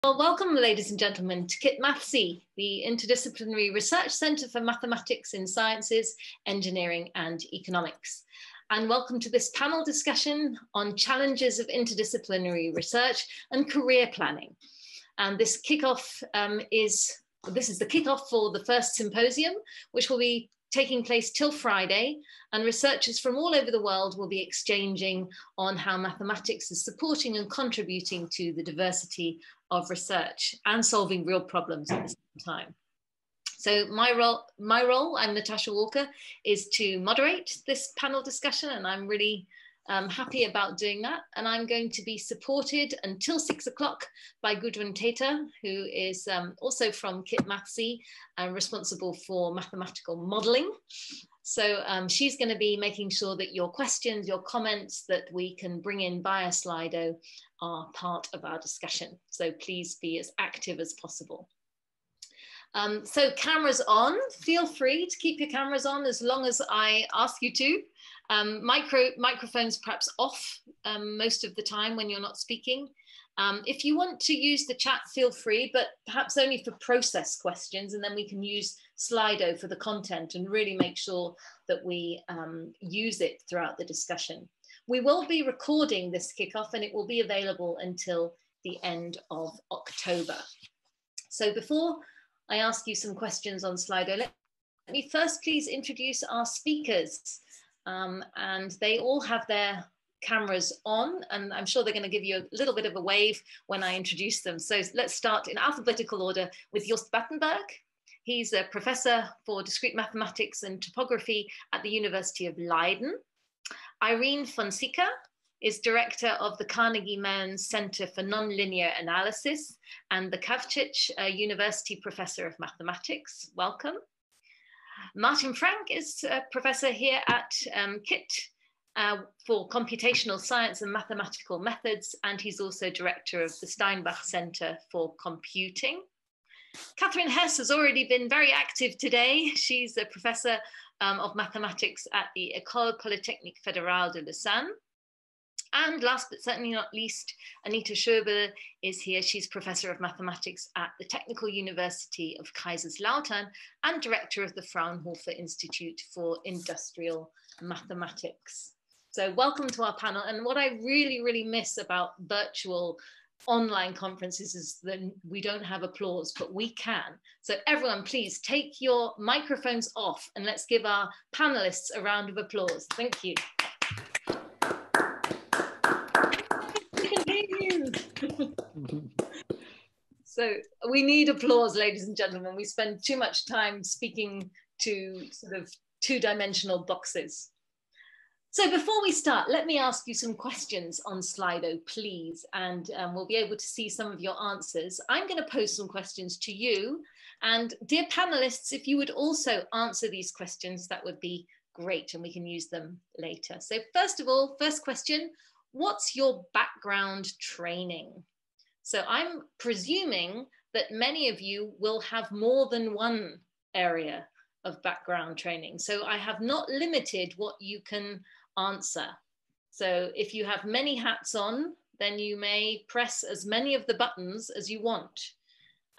Well, welcome, ladies and gentlemen, to KIT MathSEE, the Interdisciplinary Research Centre for Mathematics in Sciences, Engineering and Economics. And welcome to this panel discussion on challenges of interdisciplinary research and career planning. And this kickoff this is the kickoff for the first symposium, which will be taking place till Friday, and researchers from all over the world will be exchanging on how mathematics is supporting and contributing to the diversity of research and solving real problems at the same time. So my role, I'm Natasha Walker, is to moderate this panel discussion, and I'm really happy about doing that. And I'm going to be supported until 6 o'clock by Gudrun Thäter, who is also from KIT MathSEE and responsible for mathematical modeling. So she's going to be making sure that your questions, your comments that we can bring in via Slido are part of our discussion. So please be as active as possible. So cameras on, feel free to keep your cameras on as long as I ask you to. Microphones perhaps off most of the time when you're not speaking. If you want to use the chat, feel free, but perhaps only for process questions, and then we can use Slido for the content and really make sure that we use it throughout the discussion. We will be recording this kickoff and it will be available until the end of October. So before I ask you some questions on Slido, let me first please introduce our speakers. And they all have their cameras on, and I'm sure they're going to give you a little bit of a wave when I introduce them. So let's start in alphabetical order with Joost Batenburg. He's a professor for discrete mathematics and topography at the University of Leiden. Irene Fonseca is director of the Carnegie Mellon Center for Nonlinear Analysis and the KAISERLAUTERN University Professor of Mathematics. Welcome. Martin Frank is a professor here at KIT for computational science and mathematical methods, and he's also director of the Steinbach Center for Computing. Kathryn Hess has already been very active today. She's a professor of mathematics at the École Polytechnique Fédérale de Lausanne. And last but certainly not least, Anita Schöbel is here. She's professor of mathematics at the Technical University of Kaiserslautern and director of the Fraunhofer Institute for Industrial Mathematics. So welcome to our panel. And what I really, really miss about virtual online conferences is that we don't have applause, but we can. So everyone, please take your microphones off and let's give our panelists a round of applause. Thank you. So we need applause, ladies and gentlemen. We spend too much time speaking to sort of two-dimensional boxes. So before we start, let me ask you some questions on Slido, please, and we'll be able to see some of your answers. I'm going to pose some questions to you, and dear panelists, if you would also answer these questions, that would be great, and we can use them later. So first of all, first question, what's your background training? So I'm presuming that many of you will have more than one area of background training. So I have not limited what you can answer. So if you have many hats on, then you may press as many of the buttons as you want.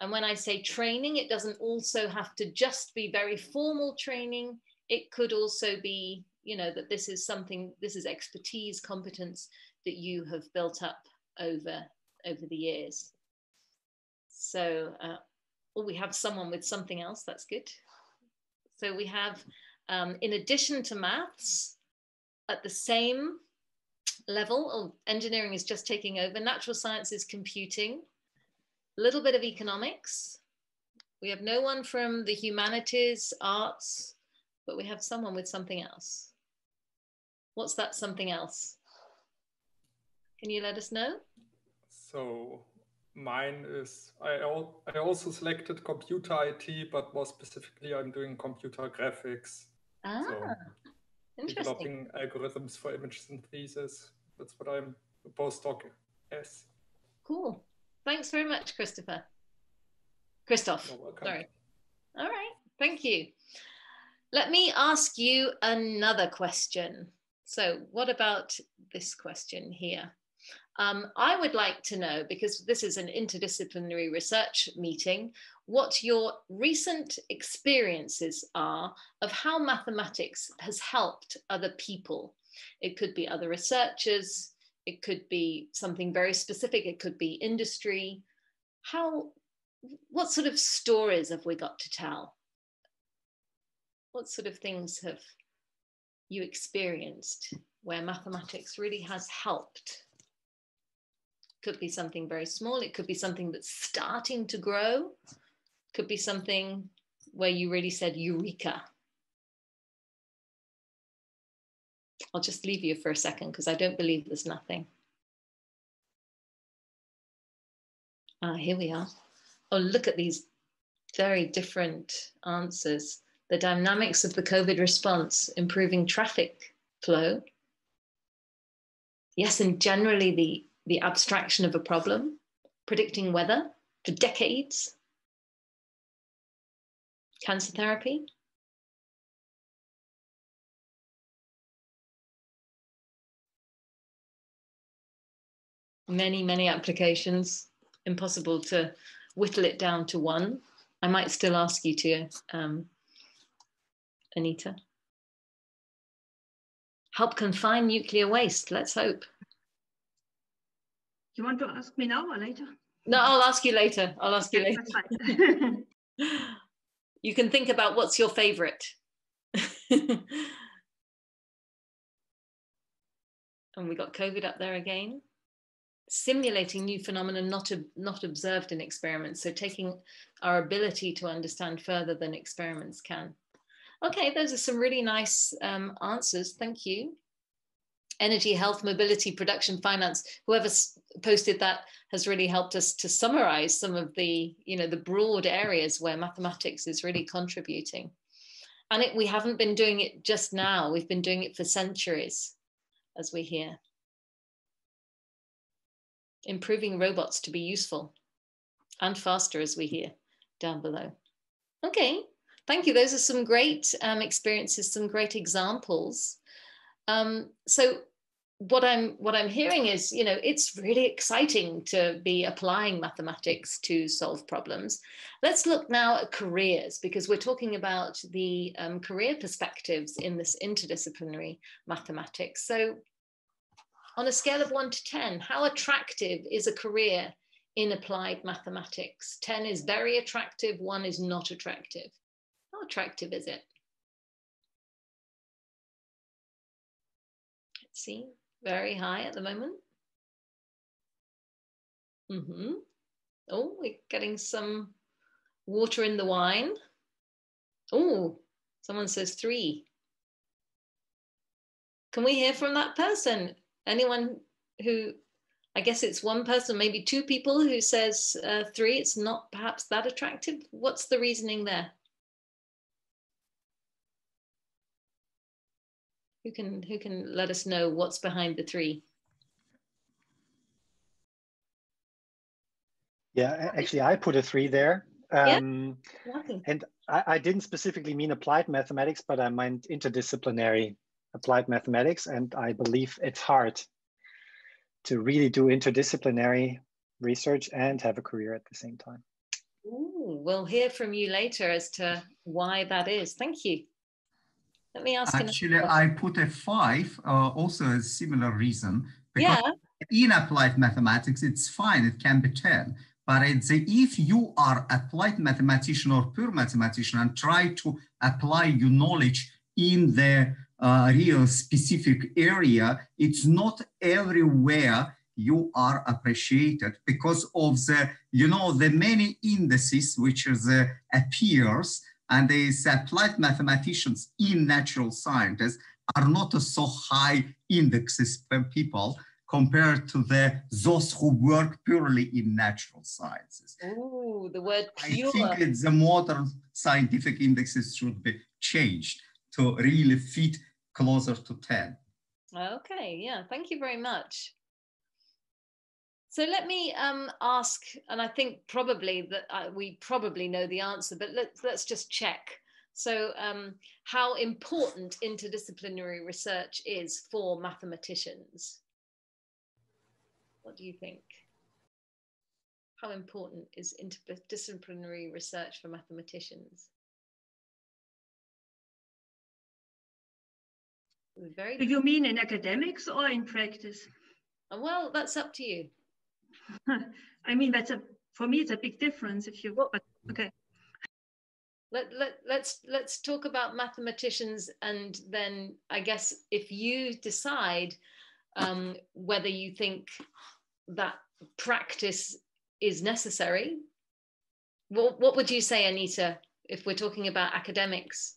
And when I say training, it doesn't also have to just be very formal training. It could also be, you know, that this is something, this is expertise, competence that you have built up over the years. So, oh, we have someone with something else, that's good. So we have, in addition to maths, at the same level, engineering is just taking over, natural sciences, computing, a little bit of economics. We have no one from the humanities, arts, but we have someone with something else. What's that something else? Can you let us know? So mine is, I also selected computer IT, but more specifically, I'm doing computer graphics. Ah, so interesting. Developing algorithms for image synthesis. That's what I'm a postdoc as. Cool. Thanks very much, Christoph. You're welcome. Sorry. All right, thank you. Let me ask you another question. So what about this question here? I would like to know, because this is an interdisciplinary research meeting, what your recent experiences are of how mathematics has helped other people. It could be other researchers, it could be something very specific, it could be industry. What sort of stories have we got to tell? What sort of things have you experienced where mathematics really has helped? Could be something very small, it could be something that's starting to grow, could be something where you really said eureka. I'll just leave you for a second because I don't believe there's nothing. Here we are. Oh, look at these very different answers. The dynamics of the COVID response, improving traffic flow. Yes, and generally the abstraction of a problem, predicting weather for decades. Cancer therapy. Many, many applications, impossible to whittle it down to one. I might still ask you to, Anita. Help confine nuclear waste, let's hope. You want to ask me now or later? No, I'll ask you later. I'll ask you later. That's fine. You can think about what's your favorite. And we got COVID up there again. Simulating new phenomena not observed in experiments. So taking our ability to understand further than experiments can. Okay, those are some really nice answers. Thank you. Energy, health, mobility, production, finance. Whoever posted that has really helped us to summarize some of the, the broad areas where mathematics is really contributing. And we haven't been doing it just now. We've been doing it for centuries, as we hear. Improving robots to be useful and faster, as we hear down below. Okay, thank you. Those are some great experiences, some great examples. So what I'm hearing is, it's really exciting to be applying mathematics to solve problems. Let's look now at careers, because we're talking about the career perspectives in this interdisciplinary mathematics. So on a scale of 1 to 10, how attractive is a career in applied mathematics? 10 is very attractive, 1 is not attractive. How attractive is it? Let's see, very high at the moment. Oh, we're getting some water in the wine. Oh, someone says 3. Can we hear from that person? Anyone who, I guess it's one person, maybe 2 people who says 3, it's not perhaps that attractive. What's the reasoning there? Who can let us know what's behind the 3? Yeah, actually, I put a 3 there. And I didn't specifically mean applied mathematics, but I meant interdisciplinary applied mathematics. And I believe it's hard to really do interdisciplinary research and have a career at the same time. Ooh, we'll hear from you later as to why that is. Thank you. Let me ask. Actually, I put a 5, also a similar reason. Because in applied mathematics, it's fine, it can be 10. But if you are applied mathematician or pure mathematician and try to apply your knowledge in the real specific area, it's not everywhere you are appreciated because of the, the many indices which is appears, and these applied mathematicians in natural sciences are not so high indexes per people compared to those who work purely in natural sciences. Ooh, the word pure. I think the modern scientific indexes should be changed to really fit closer to 10. Okay, yeah, thank you very much. So let me ask, and I think probably that we probably know the answer, but let's just check. So how important interdisciplinary research is for mathematicians? What do you think? How important is interdisciplinary research for mathematicians? Very. Do you mean in academics or in practice? Well, that's up to you. I mean, for me, it's a big difference if you, but okay. Let's talk about mathematicians, and then I guess if you decide whether you think that practice is necessary, what would you say, Anita, if we're talking about academics?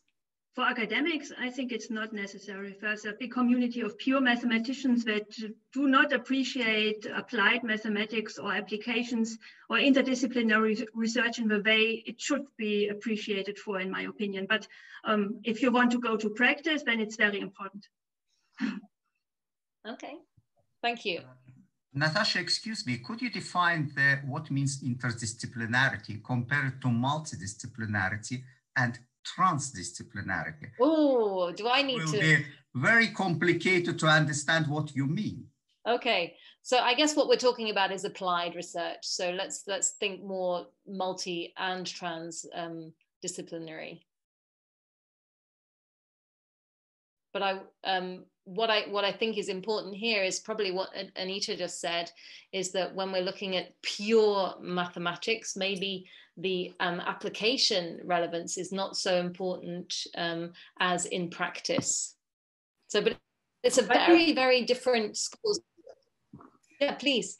For academics, I think it's not necessary. There's a big community of pure mathematicians that do not appreciate applied mathematics or applications or interdisciplinary research in the way it should be appreciated for, in my opinion. But if you want to go to practice, then it's very important. Okay, thank you. Natasha, excuse me, could you define what means interdisciplinarity compared to multidisciplinarity and transdisciplinarity? Oh, do I need to? It will be very complicated to understand what you mean. Okay, so I guess what we're talking about is applied research. So let's think more multi and trans disciplinary. But what I think is important here is probably what Anita just said, is that when we're looking at pure mathematics, maybe the application relevance is not so important as in practice. So, but it's a very, very different schools. Yeah, please.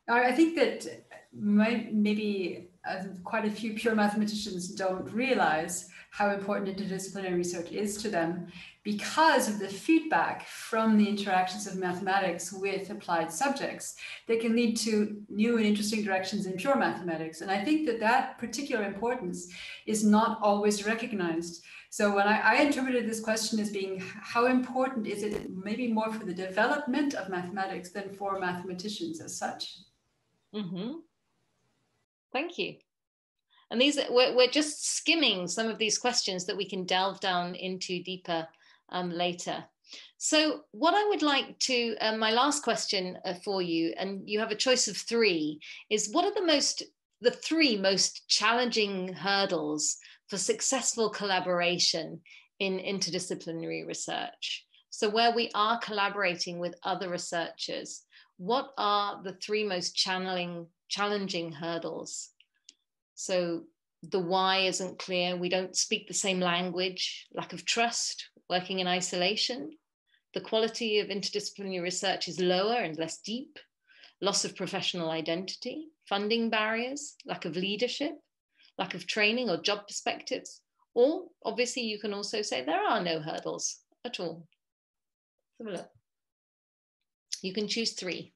I think that maybe quite a few pure mathematicians don't realize how important interdisciplinary research is to them because of the feedback from the interactions of mathematics with applied subjects that can lead to new and interesting directions in pure mathematics. And I think that that particular importance is not always recognized. So when I interpreted this question as being how important is it maybe more for the development of mathematics than for mathematicians as such. Mm-hmm. Thank you. And these we're just skimming some of these questions that we can delve down into deeper later. So what I would like to, my last question for you, and you have a choice of three, is what are the three most challenging hurdles for successful collaboration in interdisciplinary research? So where we are collaborating with other researchers, what are the three most challenging hurdles? So the why isn't clear, we don't speak the same language, lack of trust, working in isolation. The quality of interdisciplinary research is lower and less deep, loss of professional identity, funding barriers, lack of leadership, lack of training or job perspectives, or obviously you can also say there are no hurdles at all. Have a look. You can choose three.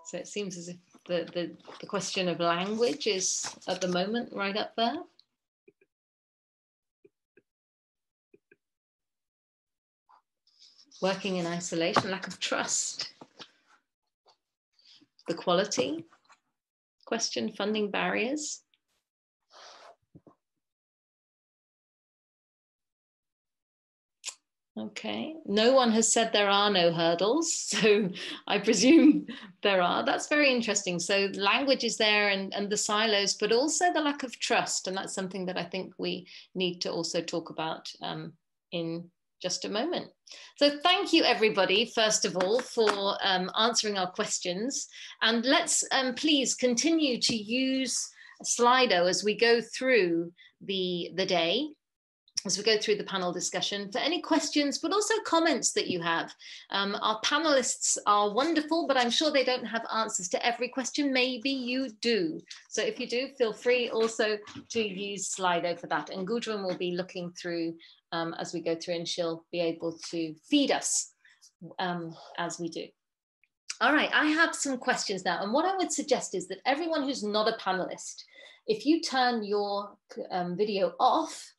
So it seems as if the question of language is at the moment right up there. Working in isolation, lack of trust. The quality question, funding barriers. Okay, no one has said there are no hurdles, so I presume there are. That's very interesting. So language is there and the silos, but also the lack of trust. And that's something that I think we need to also talk about in just a moment. So thank you everybody, first of all, for answering our questions. And let's please continue to use Slido as we go through the day, as we go through the panel discussion, for any questions, but also comments that you have. Our panelists are wonderful, but I'm sure they don't have answers to every question. Maybe you do. So if you do, feel free also to use Slido for that. And Gudrun will be looking through as we go through, and she'll be able to feed us as we do. All right, I have some questions now. And what I would suggest is that everyone who's not a panelist, if you turn your video off,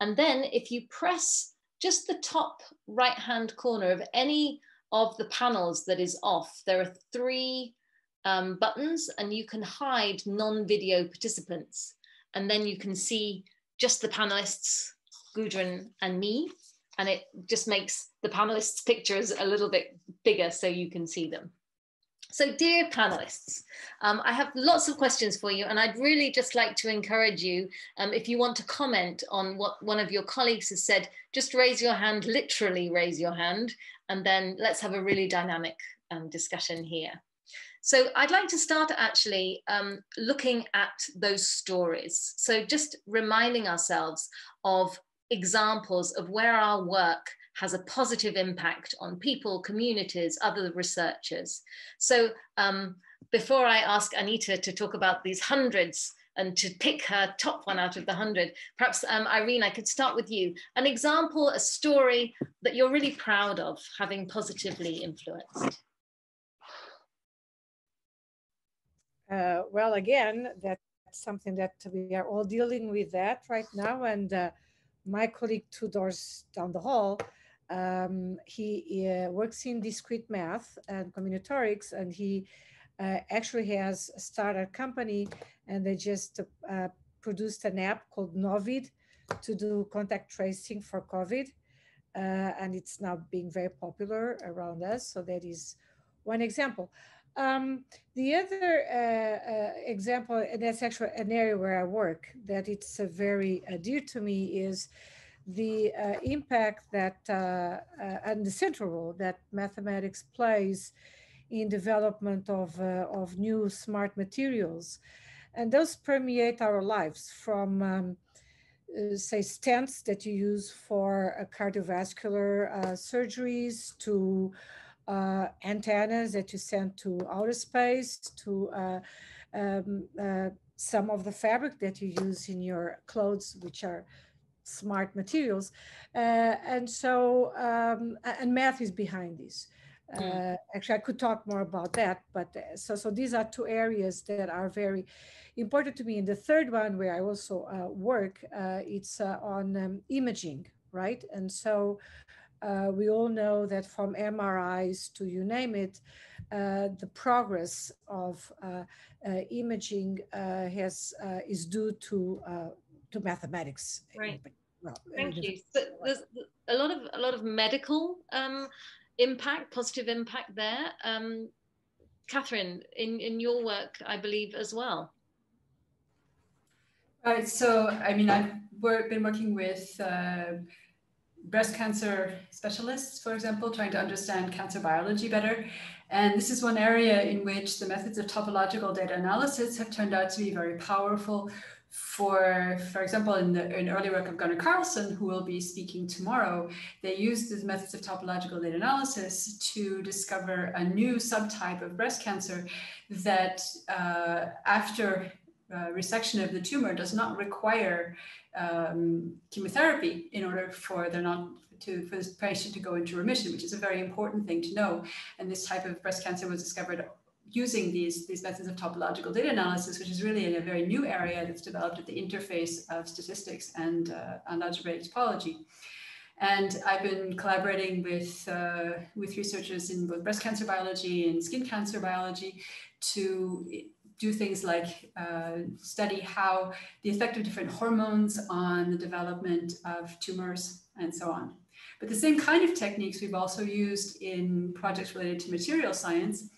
and then if you press just the top right-hand corner of any of the panels that is off, there are three buttons, and you can hide non-video participants. And then you can see just the panelists, Gudrun and me, and it just makes the panelists' pictures a little bit bigger so you can see them. So dear panelists, I have lots of questions for you, and I'd really just like to encourage you, if you want to comment on what one of your colleagues has said, just raise your hand, literally raise your hand, and then let's have a really dynamic discussion here. So I'd like to start actually looking at those stories. So just reminding ourselves of examples of where our work has a positive impact on people, communities, other researchers. So before I ask Anita to talk about these hundreds and to pick her top one out of the 100, perhaps Irene, I could start with you. An example, a story that you're really proud of having positively influenced. Well, again, that's something that we are all dealing with that right now. And my colleague 2 doors down the hall, he works in discrete math and combinatorics, and he actually has started a company, and they just produced an app called Novid to do contact tracing for COVID. And it's now being very popular around us. So that is one example. The other example, and that's actually an area where I work, that it's very dear to me, is the impact that and the central role that mathematics plays in development of new smart materials. And those permeate our lives, from say stents that you use for cardiovascular surgeries, to antennas that you send to outer space, to some of the fabric that you use in your clothes, which are smart materials. And so, and math is behind this. Actually, I could talk more about that, but so these are 2 areas that are very important to me. And the third one, where I also work, it's on imaging, right? And so we all know that from MRIs to you name it, the progress of imaging is due to mathematics. Right. Well, thank you. So there's a lot of medical impact, positive impact there. Kathryn, in your work, I believe as well. Right. So I mean, I've been working with breast cancer specialists, for example, trying to understand cancer biology better. And this is one area in which the methods of topological data analysis have turned out to be very powerful. For example, in early work of Gudrun Thäter, who will be speaking tomorrow, they used the methods of topological data analysis to discover a new subtype of breast cancer that after resection of the tumor does not require chemotherapy in order for this patient to go into remission, which is a very important thing to know. And this type of breast cancer was discovered using these methods of topological data analysis, which is really in a very new area that's developed at the interface of statistics and algebraic topology. And I've been collaborating with researchers in both breast cancer biology and skin cancer biology to do things like study how the effect of different hormones on the development of tumors and so on. But the same kind of techniques we've also used in projects related to material science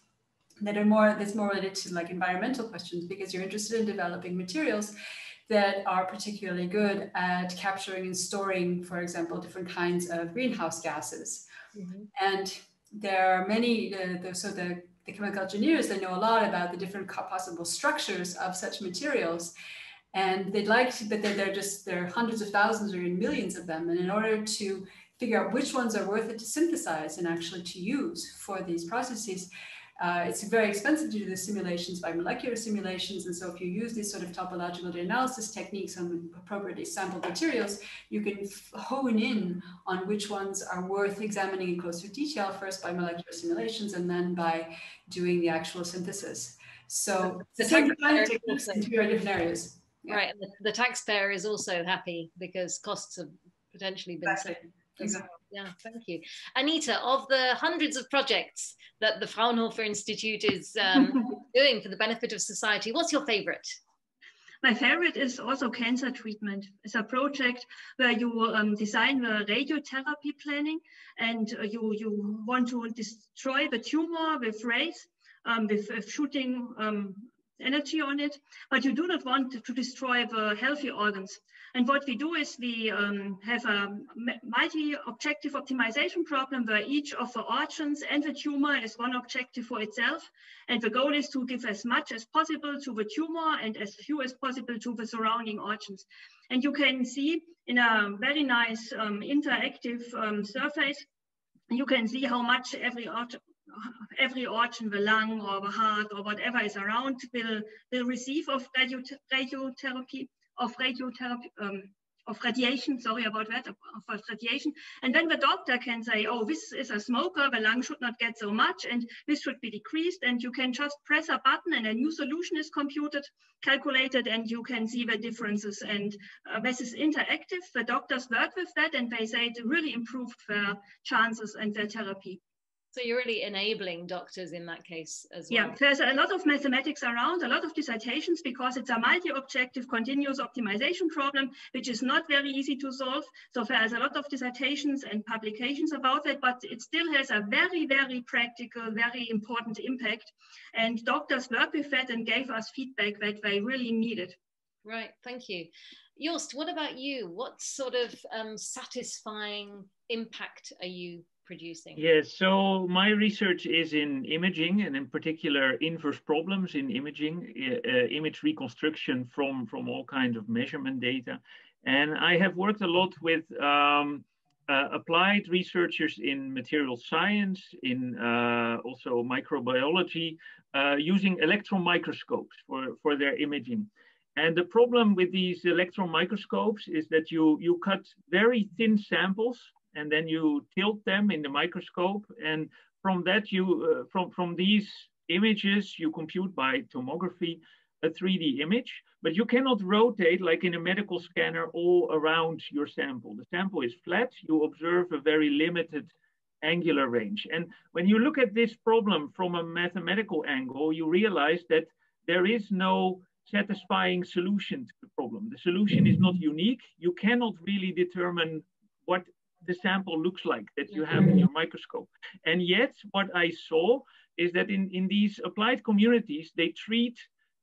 that's more related to like environmental questions, because you're interested in developing materials that are particularly good at capturing and storing, for example, different kinds of greenhouse gases. Mm-hmm. And there are many, the chemical engineers, they know a lot about the different possible structures of such materials. And they'd like to, but there are hundreds of thousands or even millions of them. And in order to figure out which ones are worth it to synthesize and actually to use for these processes, it's very expensive to do the simulations by molecular simulations. And so if you use these sort of topological data analysis techniques on appropriately sampled materials, you can hone in on which ones are worth examining in closer detail, first by molecular simulations and then by doing the actual synthesis. So the same kind of techniques in 2 very different areas. Yeah. Right, and the taxpayer is also happy because costs have potentially been saved. Exactly. Yeah, thank you. Anita, of the hundreds of projects that the Fraunhofer Institute is doing for the benefit of society, what's your favorite? My favorite is also cancer treatment. It's a project where you design the radiotherapy planning, and you want to destroy the tumor with rays, with shooting energy on it, but you do not want to destroy the healthy organs. And what we do is we have a multi-objective optimization problem where each of the organs and the tumor is one objective for itself. And the goal is to give as much as possible to the tumor and as few as possible to the surrounding organs. And you can see in a very nice interactive surface, you can see how much every organ, the lung or the heart or whatever is around will receive of radiotherapy, of radiation, sorry about that, of radiation. And then the doctor can say, oh, this is a smoker, the lung should not get so much, and this should be decreased. And you can just press a button and a new solution is calculated, and you can see the differences. And this is interactive. The doctors work with that, and they say it really improved their chances and their therapy. So you're really enabling doctors in that case as well. Yeah, there's a lot of mathematics around, a lot of dissertations, because it's a multi-objective continuous optimization problem, which is not very easy to solve. So there's a lot of dissertations and publications about it, but it still has a very, very practical, very important impact. And doctors worked with that and gave us feedback that they really needed. Right, thank you. Joost, what about you? What sort of satisfying impact are you producing? Yes, so my research is in imaging, and in particular inverse problems in imaging, image reconstruction from all kinds of measurement data. And I have worked a lot with applied researchers in material science, in also microbiology, using electron microscopes for their imaging. And the problem with these electron microscopes is that you cut very thin samples, and then you tilt them in the microscope, and from that from these images you compute by tomography a 3D image, but you cannot rotate like in a medical scanner all around your sample. The sample is flat, you observe a very limited angular range. And when you look at this problem from a mathematical angle, you realize that there is no satisfying solution to the problem. The solution is not unique. You cannot really determine what the sample looks like that you have in your microscope. And yet what I saw is that in these applied communities, they treat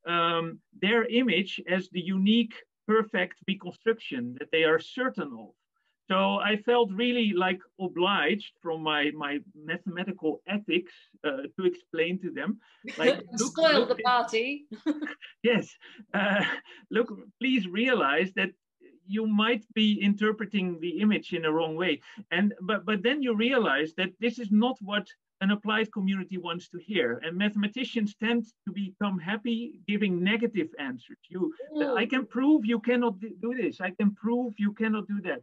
their image as the unique, perfect reconstruction that they are certain of. So I felt really like obliged from my mathematical ethics to explain to them. Like, spoil the party. Yes, look, please realize that you might be interpreting the image in a wrong way. But then you realize that this is not what an applied community wants to hear. And mathematicians tend to become happy giving negative answers. I can prove you cannot do this. I can prove you cannot do that.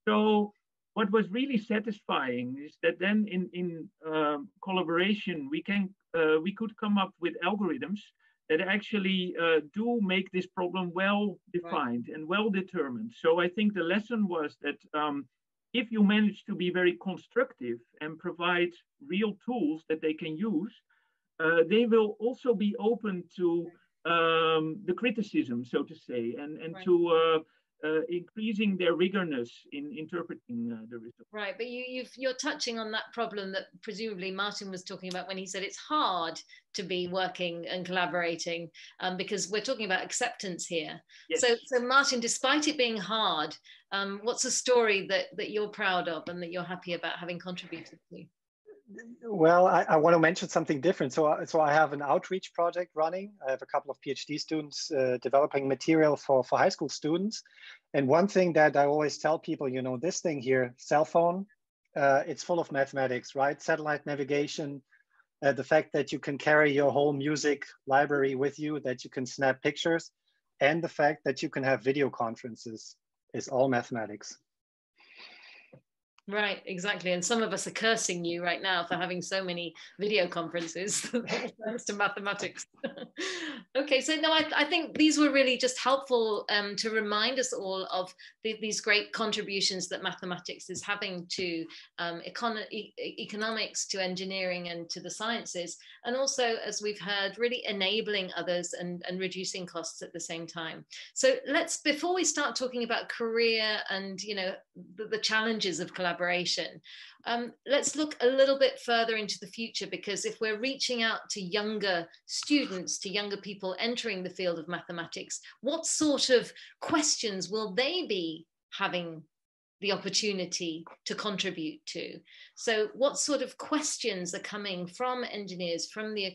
So what was really satisfying is that then in collaboration, we could come up with algorithms that actually do make this problem well defined and well determined. So I think the lesson was that if you manage to be very constructive and provide real tools that they can use, they will also be open to the criticism, so to say, and to increasing their rigorness in interpreting the results. Right, but you're touching on that problem that presumably Martin was talking about when he said it's hard to be working and collaborating because we're talking about acceptance here. Yes. So Martin, despite it being hard, what's a story that you're proud of and that you're happy about having contributed to? Well, I want to mention something different. So I have an outreach project running. I have a couple of PhD students developing material for high school students. And one thing that I always tell people, you know, this thing here, cell phone, it's full of mathematics, right? Satellite navigation, the fact that you can carry your whole music library with you, that you can snap pictures, and the fact that you can have video conferences is all mathematics. Right, exactly. And some of us are cursing you right now for having so many video conferences thanks to mathematics. Okay, so no, I think these were really just helpful to remind us all of these great contributions that mathematics is having to economics, to engineering, and to the sciences. And also, as we've heard, really enabling others and reducing costs at the same time. So before we start talking about career and, you know, the challenges of collaboration, let's look a little bit further into the future, because if we're reaching out to younger students, to younger people entering the field of mathematics, what sort of questions will they be having the opportunity to contribute to? So what sort of questions are coming from engineers, from the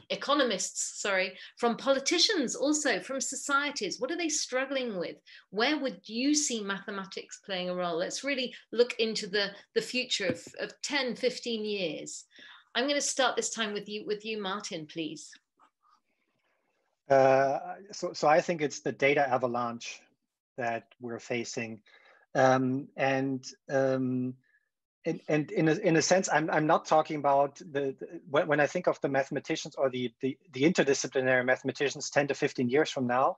economists, sorry, from politicians, also from societies? What are they struggling with? Where would you see mathematics playing a role? Let's really look into the future of 10, 15 years. I'm going to start this time with you, Martin, please. So I think it's the data avalanche that we're facing. And in a sense, I'm not talking about when I think of the mathematicians or the interdisciplinary mathematicians 10 to 15 years from now,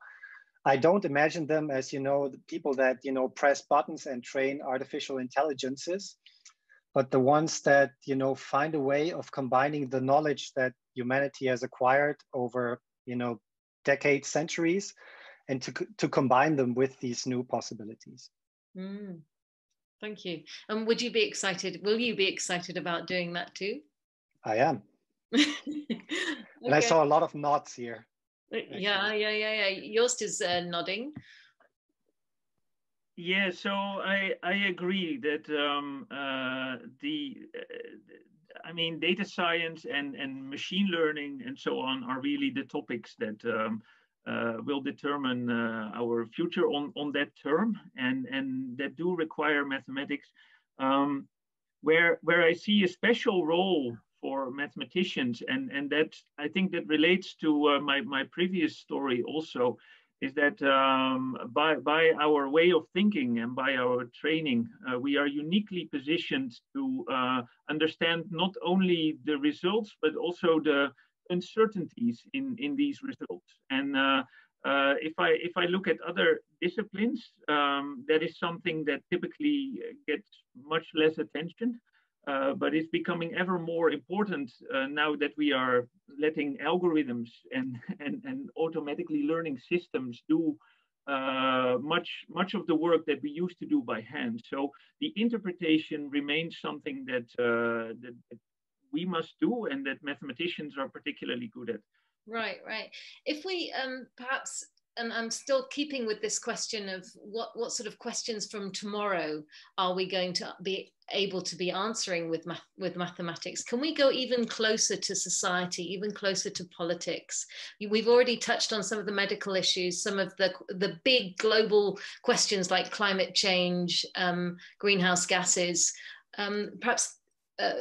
I don't imagine them as, you know, the people that, you know, press buttons and train artificial intelligences, but the ones that, you know, find a way of combining the knowledge that humanity has acquired over, you know, decades, centuries, and to combine them with these new possibilities. Mm. Thank you. And would you be excited? Will you be excited about doing that too? I am. Okay. And I saw a lot of nods here. Yeah. Joost is nodding. Yeah, so I agree that I mean, data science and machine learning and so on are really the topics that will determine our future on that term, and that do require mathematics. Where I see a special role for mathematicians, and that I think that relates to my previous story also, is that by our way of thinking and by our training, we are uniquely positioned to understand not only the results, but also the uncertainties in these results. And if I look at other disciplines, that is something that typically gets much less attention, but it's becoming ever more important now that we are letting algorithms and automatically learning systems do much of the work that we used to do by hand. So the interpretation remains something that we must do, and that mathematicians are particularly good at. Right. If we perhaps, and I'm still keeping with this question of what sort of questions from tomorrow are we going to be able to be answering with mathematics? Can we go even closer to society, even closer to politics? We've already touched on some of the medical issues, some of the big global questions like climate change, greenhouse gases. Perhaps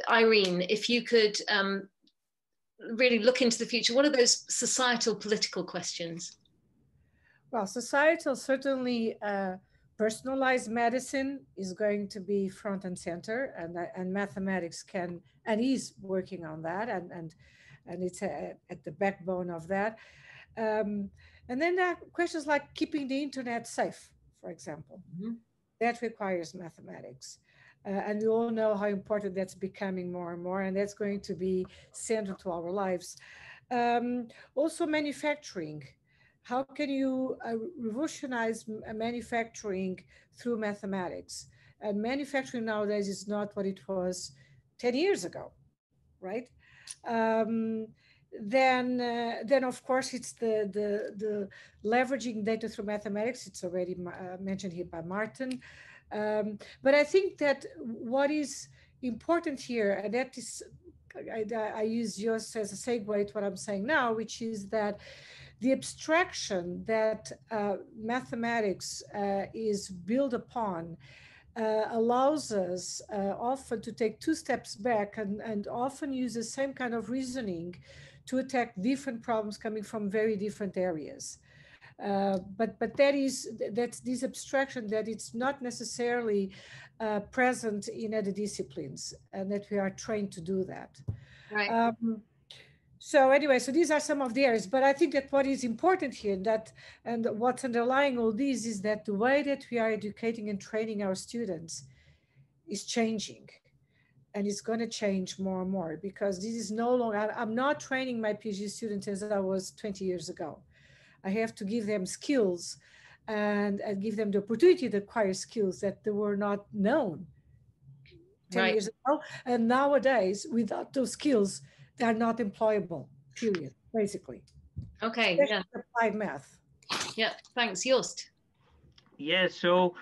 Irene, if you could really look into the future, what are those societal political questions? Well, societal, certainly personalized medicine is going to be front and center, and mathematics can and is working on that, and it's at the backbone of that. And then there are questions like keeping the internet safe, for example. Mm-hmm. That requires mathematics. And we all know how important that's becoming more and more, and that's going to be central to our lives. Also manufacturing. How can you revolutionize manufacturing through mathematics? And manufacturing nowadays is not what it was 10 years ago, right? Then of course it's the leveraging data through mathematics. It's already mentioned here by Martin. But I think that what is important here, and that is, I use Joost as a segue to what I'm saying now, which is that the abstraction that mathematics is built upon allows us often to take two steps back and often use the same kind of reasoning to attack different problems coming from very different areas. But that's this abstraction that it's not necessarily present in other disciplines, and that we are trained to do that. Right. So anyway, so these are some of the areas, but I think that what is important here, and what's underlying all these, is that the way that we are educating and training our students is changing. And it's going to change more and more, because this is no longer, I'm not training my PhD students as I was 20 years ago. I have to give them skills and give them the opportunity to acquire skills that they were not known 10 years ago. And nowadays, without those skills, they're not employable, period, basically. Okay, especially applied math. Yeah, thanks. Joost. Yeah, so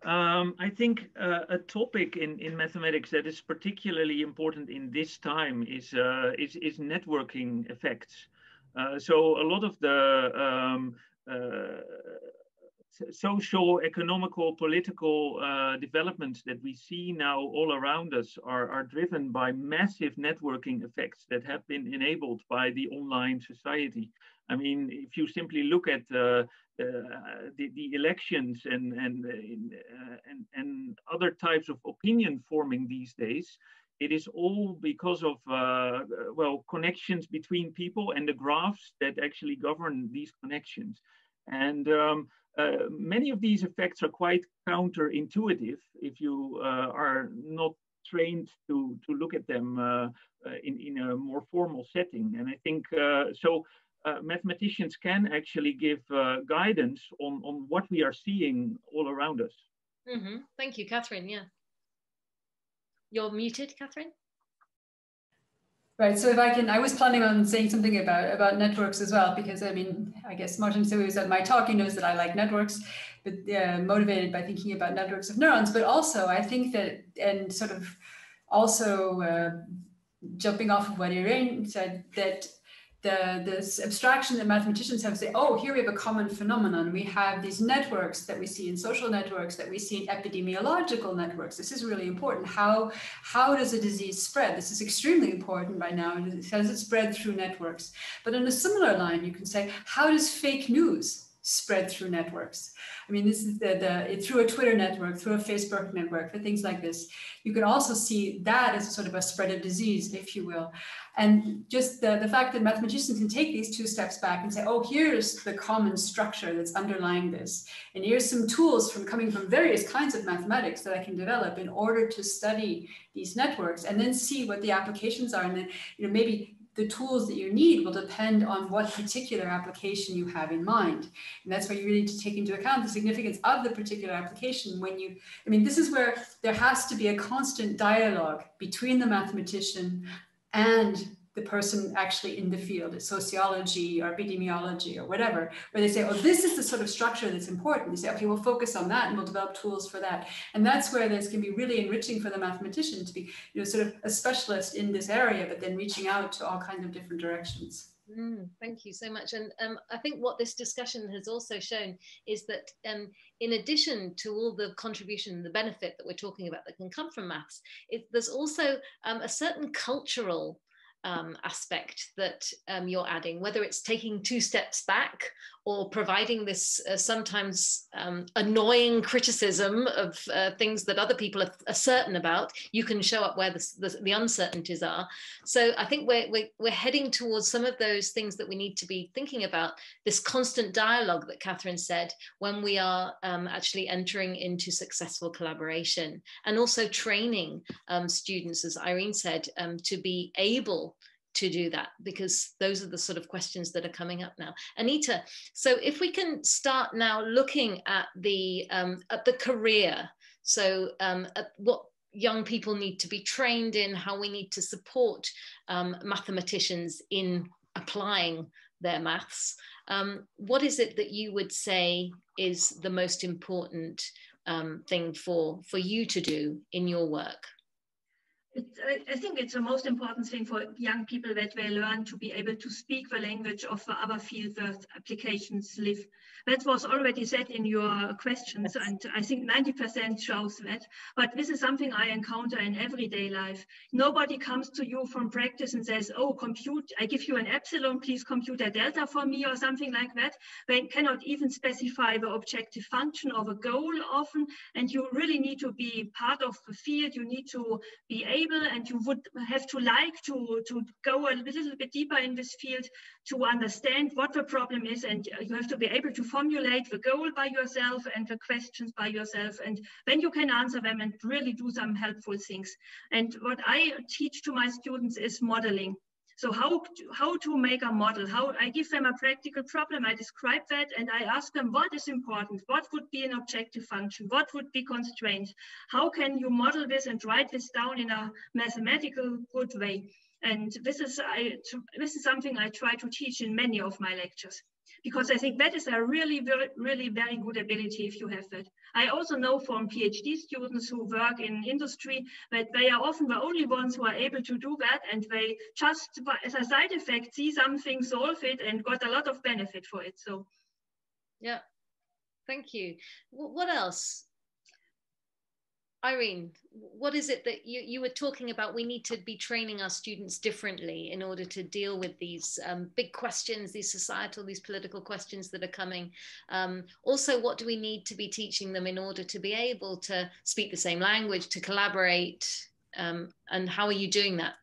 I think a topic in mathematics that is particularly important in this time is networking effects. So a lot of the social, economical, political developments that we see now all around us are driven by massive networking effects that have been enabled by the online society. I mean, if you simply look at the elections and other types of opinion forming these days, it is all because of well, connections between people and the graphs that actually govern these connections. And many of these effects are quite counterintuitive if you are not trained to look at them in a more formal setting. And I think so. Mathematicians can actually give guidance on what we are seeing all around us. Mm-hmm. Thank you, Kathryn. Yeah. You're muted, Kathryn. Right, so if I can, I was planning on saying something about networks as well, because I mean, I guess Martin, so he was at my talk, he knows that I like networks, but motivated by thinking about networks of neurons, but also I think that, and sort of also jumping off of what Irene said, that this abstraction that mathematicians have, say, oh, here we have a common phenomenon. We have these networks that we see in social networks, that we see in epidemiological networks. This is really important. How does a disease spread? This is extremely important right now. How does it spread through networks? But on a similar line, you can say, how does fake news spread through networks? I mean, this is through a Twitter network, through a Facebook network, for things like this. You can also see that as sort of a spread of disease, if you will. And just the fact that mathematicians can take these two steps back and say, oh, here's the common structure that's underlying this. And here's some tools coming from various kinds of mathematics that I can develop in order to study these networks, and then see what the applications are. And then, maybe the tools that you need will depend on what particular application you have in mind. And that's where you really need to take into account the significance of the particular application when you, I mean, this is where there has to be a constant dialogue between the mathematician and the person actually in the field, it's sociology or epidemiology or whatever, where they say, oh, this is the sort of structure that's important. They say, okay, we'll focus on that and we'll develop tools for that. And that's where this can be really enriching for the mathematician to be, sort of a specialist in this area, but then reaching out to all kinds of different directions. Thank you so much. And I think what this discussion has also shown is that in addition to all the contribution and the benefit that we're talking about that can come from maths, there's also a certain cultural aspect that you're adding, whether it's taking two steps back or providing this sometimes annoying criticism of things that other people are certain about. You can show up where the uncertainties are. So I think we're heading towards some of those things that we need to be thinking about, this constant dialogue that Kathryn said, when we are actually entering into successful collaboration, and also training students, as Irene said, to be able to do that, because those are the sort of questions that are coming up now. Anita, so if we can start now looking at the career, so at what young people need to be trained in, how we need to support mathematicians in applying their maths. What is it that you would say is the most important thing for you to do in your work? I think it's the most important thing for young people that they learn to be able to speak the language of the other field where applications live. That was already said in your questions, and I think 90% shows that. But this is something I encounter in everyday life. Nobody comes to you from practice and says, oh, compute, I give you an epsilon, please compute a delta for me or something like that. They cannot even specify the objective function or the goal often, and you really need to be part of the field. You need to be able, and you would have to like to go a little bit deeper in this field to understand what the problem is, and you have to be able to formulate the goal by yourself and the questions by yourself, and then you can answer them and really do some helpful things. And what I teach to my students is modeling. So how to make a model, how I give them a practical problem, I describe that, and I ask them what is important, what would be an objective function, what would be constraints, how can you model this and write this down in a mathematical good way. And this is something I try to teach in many of my lectures, because I think that is a really very good ability if you have that. I also know from PhD students who work in industry that they are often the only ones who are able to do that, and they just as a side effect see something, solve it, and got a lot of benefit for it. So yeah, thank you. What else? Irene, what is it that you were talking about? We need to be training our students differently in order to deal with these big questions, these societal, these political questions that are coming. Also, what do we need to be teaching them in order to be able to speak the same language, to collaborate? And how are you doing that?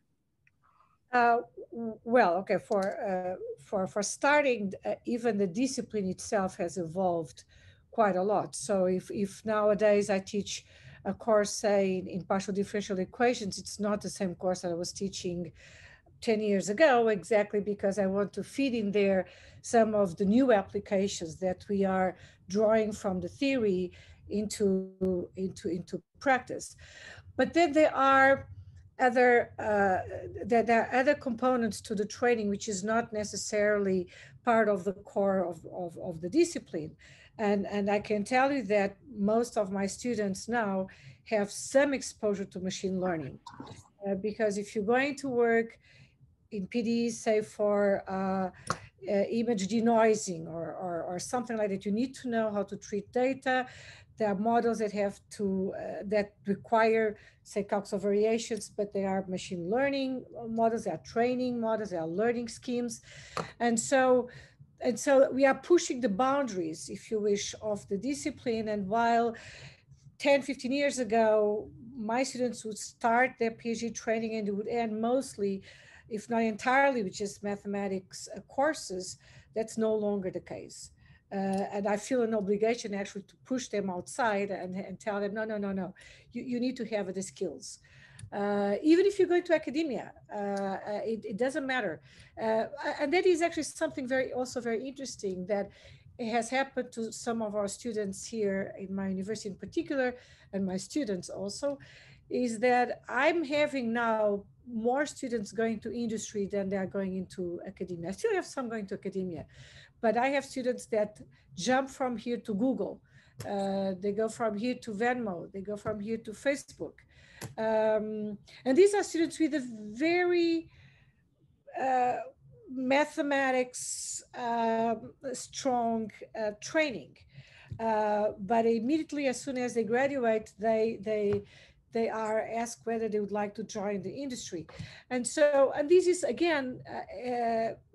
Well, okay, for starting, even the discipline itself has evolved quite a lot. So if nowadays I teach a course, say, in partial differential equations, it's not the same course that I was teaching 10 years ago, exactly because I want to feed in there some of the new applications that we are drawing from the theory into practice. But then there are other components to the training which is not necessarily part of the core of the discipline. And I can tell you that most of my students now have some exposure to machine learning. Because if you're going to work in PD, say for image denoising or something like that, you need to know how to treat data. There are models that have to, that require, say, Coxel variations, but they are machine learning models, they are training models, they are learning schemes. And so we are pushing the boundaries, if you wish, of the discipline. And while 10, 15 years ago, my students would start their PhD training and it would end mostly, if not entirely, with just mathematics courses, that's no longer the case. And I feel an obligation actually to push them outside and tell them, no, you need to have the skills. Even if you go to academia, it doesn't matter. And that is actually something also very interesting that has happened to some of our students here in my university in particular, and my students also, is that I'm having now more students going to industry than they are going into academia. I still have some going to academia, but I have students that jump from here to Google. They go from here to Venmo. They go from here to Facebook. And these are students with a very mathematics strong training. But immediately, as soon as they graduate, they are asked whether they would like to join the industry. And so, and this is, again,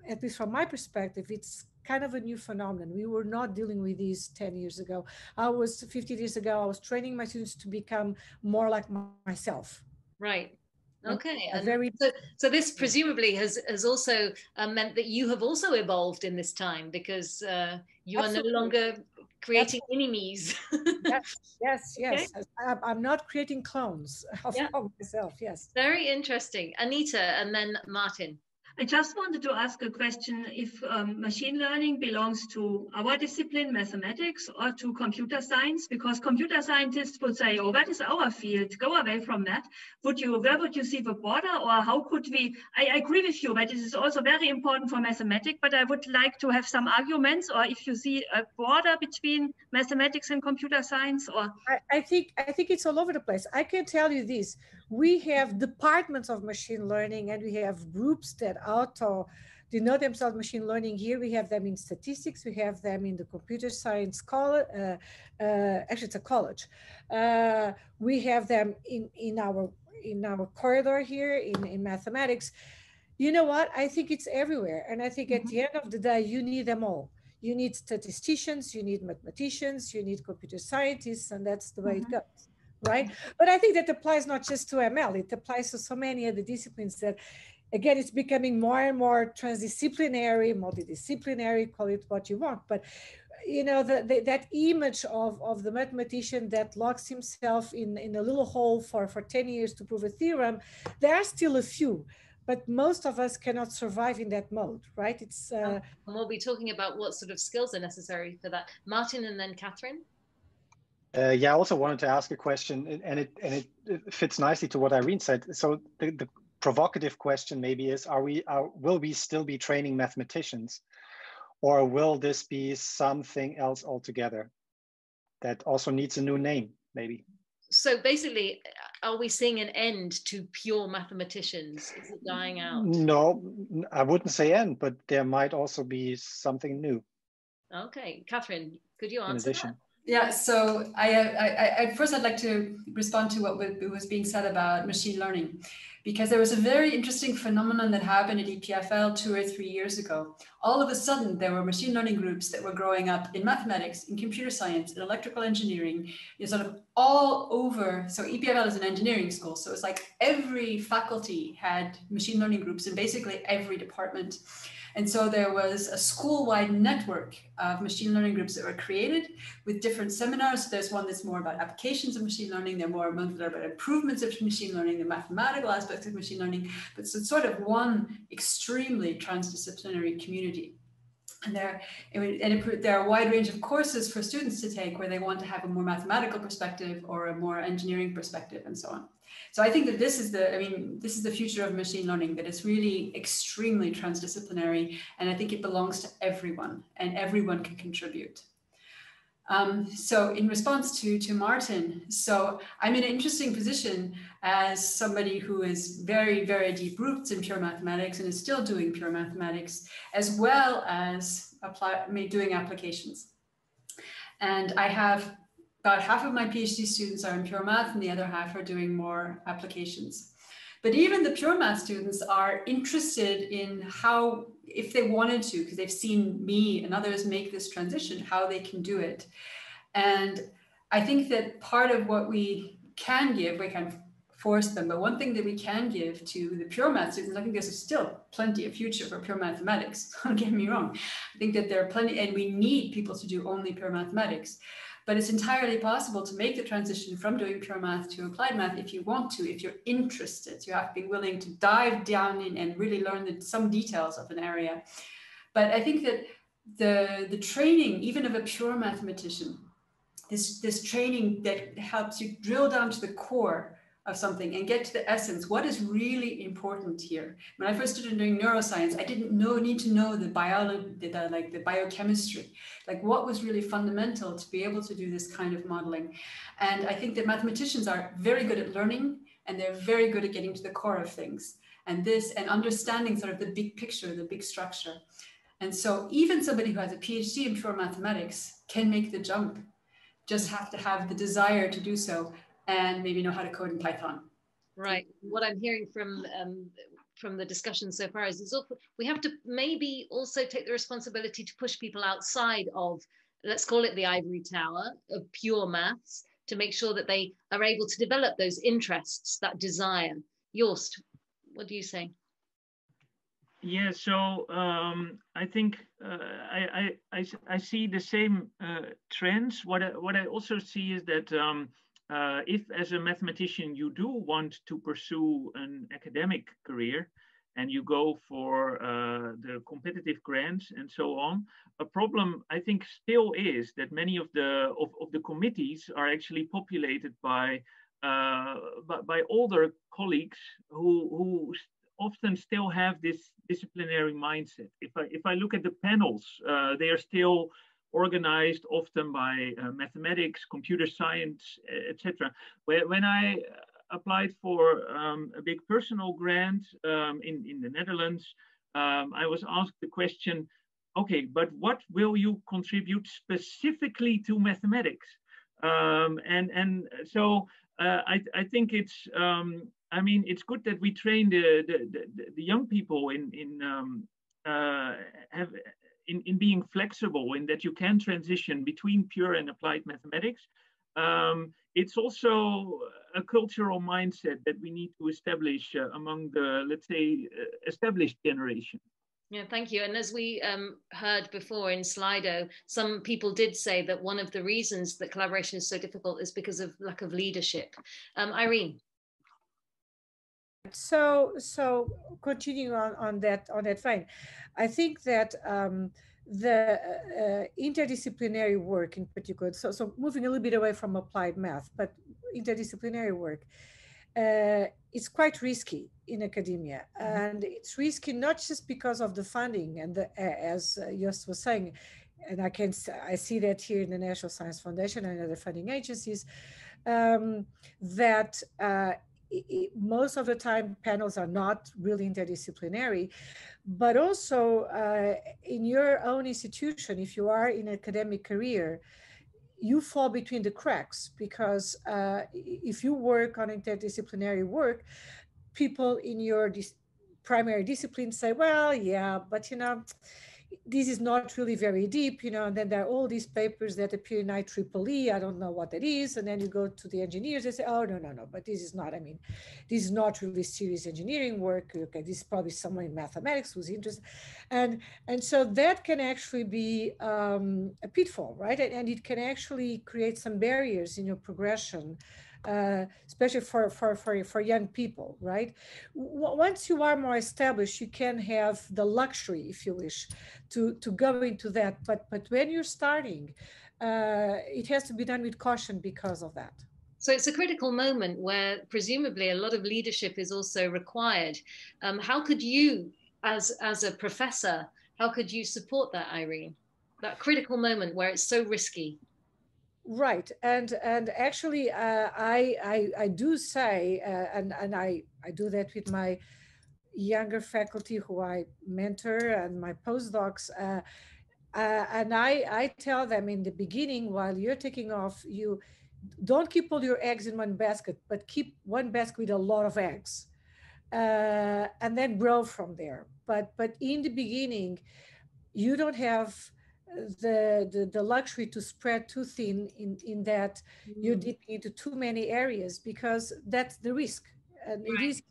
at least from my perspective, it's kind of a new phenomenon. We were not dealing with these 10 years ago. 15 years ago, I was training my students to become more like myself. Right. Okay. And very, so this presumably has also meant that you have also evolved in this time, because you Absolutely. are no longer creating enemies. Yes. Okay. I'm not creating clones of myself, yes. Very interesting. Anita, and then Martin. I just wanted to ask a question if machine learning belongs to our discipline, mathematics, or to computer science, because computer scientists would say, oh, that is our field, go away from that. Where would you see the border, or how could we? I agree with you that it is also very important for mathematics, but I would like to have some arguments, or if you see a border between mathematics and computer science, or? I think it's all over the place. I can tell you this. we have departments of machine learning, and we have groups that denote themselves machine learning. Here we have them in statistics, we have them in the computer science college, actually it's a college. We have them in our corridor here in mathematics. You know what? I think it's everywhere. And I think at the end of the day, you need them all. You need statisticians, you need mathematicians, you need computer scientists, and that's the way it goes, right? But I think that applies not just to ML, it applies to so many other disciplines that, again, it's becoming more and more transdisciplinary, multidisciplinary, call it what you want. But, you know, that image of the mathematician that locks himself in a little hole for 10 years to prove a theorem, there are still a few. But most of us cannot survive in that mode, right? It's and we'll be talking about what sort of skills are necessary for that. Martin and then Kathryn. Yeah, I also wanted to ask a question, and it fits nicely to what Irene said. So the provocative question maybe is: will we still be training mathematicians, or will this be something else altogether that also needs a new name, maybe? So basically, are we seeing an end to pure mathematicians? Is it dying out? No, I wouldn't say end, but there might also be something new. Okay, Kathryn, could you answer that? Yeah, so I first I'd like to respond to what was being said about machine learning, because there was a very interesting phenomenon that happened at EPFL 2 or 3 years ago. All of a sudden, there were machine learning groups that were growing up in mathematics, in computer science, in electrical engineering, sort of all over. So EPFL is an engineering school, so it's like every faculty had machine learning groups in basically every department. And so there was a school-wide network of machine learning groups that were created with different seminars. So there's one that's more about applications of machine learning. There are more about improvements of machine learning, the mathematical aspects of machine learning. But it's sort of one extremely transdisciplinary community. And there are a wide range of courses for students to take where they want to have a more mathematical perspective or a more engineering perspective and so on. So I think that this is the future of machine learning, that it's really extremely transdisciplinary, and I think it belongs to everyone and everyone can contribute. So in response to Martin, so I'm in an interesting position as somebody who is very, very deep roots in pure mathematics and is still doing pure mathematics, as well as doing applications. And I have about half of my PhD students are in pure math and the other half are doing more applications. But even the pure math students are interested in how, if they wanted to, because they've seen me and others make this transition, how they can do it. And I think that part of what we can give, we can force them, but one thing that we can give to the pure math students, I think there's still plenty of future for pure mathematics, don't get me wrong. I think that there are plenty, and we need people to do only pure mathematics. But it's entirely possible to make the transition from doing pure math to applied math if you want to, if you're interested. You have to be willing to dive down in and really learn some details of an area. But I think that the training, even of a pure mathematician, this training that helps you drill down to the core of something and get to the essence. What is really important here? When I first started doing neuroscience, I didn't need to know the biology, the biochemistry, like what was really fundamental to be able to do this kind of modeling. And I think that mathematicians are very good at learning, and they're very good at getting to the core of things. And understanding sort of the big picture, the big structure. And so even somebody who has a PhD in pure mathematics can make the jump, just have to have the desire to do so, and maybe know how to code in Python. Right. What I'm hearing from the discussion so far is we have to maybe also take the responsibility to push people outside of, let's call it the ivory tower of pure maths, to make sure that they are able to develop those interests, that desire. Joost, what do you say? Yeah, so I think I see the same trends. What I also see is that if as a mathematician you do want to pursue an academic career and you go for the competitive grants and so on, a problem I think still is that many of the committees are actually populated by older colleagues who often still have this disciplinary mindset. If I look at the panels, they are still organized often by mathematics, computer science, etc. When I applied for a big personal grant in the Netherlands, I was asked the question, okay, but what will you contribute specifically to mathematics? So I think it's, I mean, it's good that we train the young people in being flexible, in that you can transition between pure and applied mathematics. It's also a cultural mindset that we need to establish among the, let's say, established generation. Yeah, thank you. And as we heard before in Slido, some people did say that one of the reasons that collaboration is so difficult is because of lack of leadership. Irene. So continuing on that vein, I think that the interdisciplinary work in particular, so moving a little bit away from applied math, but interdisciplinary work, it's quite risky in academia. And it's risky not just because of the funding and as Joost was saying, and I see that here in the National Science Foundation and other funding agencies, that most of the time panels are not really interdisciplinary, but also in your own institution, if you are in an academic career, you fall between the cracks, because if you work on interdisciplinary work, people in your primary discipline say, well, yeah, but you know, this is not really very deep, you know, and then there are all these papers that appear in IEEE, I don't know what that is, and then you go to the engineers, they say, oh, no, but this is not, I mean, this is not really serious engineering work, okay, this is probably someone in mathematics who's interested, and so that can actually be a pitfall, right, and it can actually create some barriers in your progression, especially for young people, right? Once you are more established, you can have the luxury, if you wish, to go into that. But when you're starting, it has to be done with caution because of that. So it's a critical moment where presumably a lot of leadership is also required. How could you, as a professor, how could you support that, Irene? That critical moment where it's so risky. Right, and actually, I do say, and I do that with my younger faculty who I mentor and my postdocs, and I tell them in the beginning, while you're taking off, you don't keep all your eggs in one basket, but keep one basket with a lot of eggs, and then grow from there. But in the beginning, you don't have the luxury to spread too thin in that you're dipping into too many areas, because that's the risk. And right. It is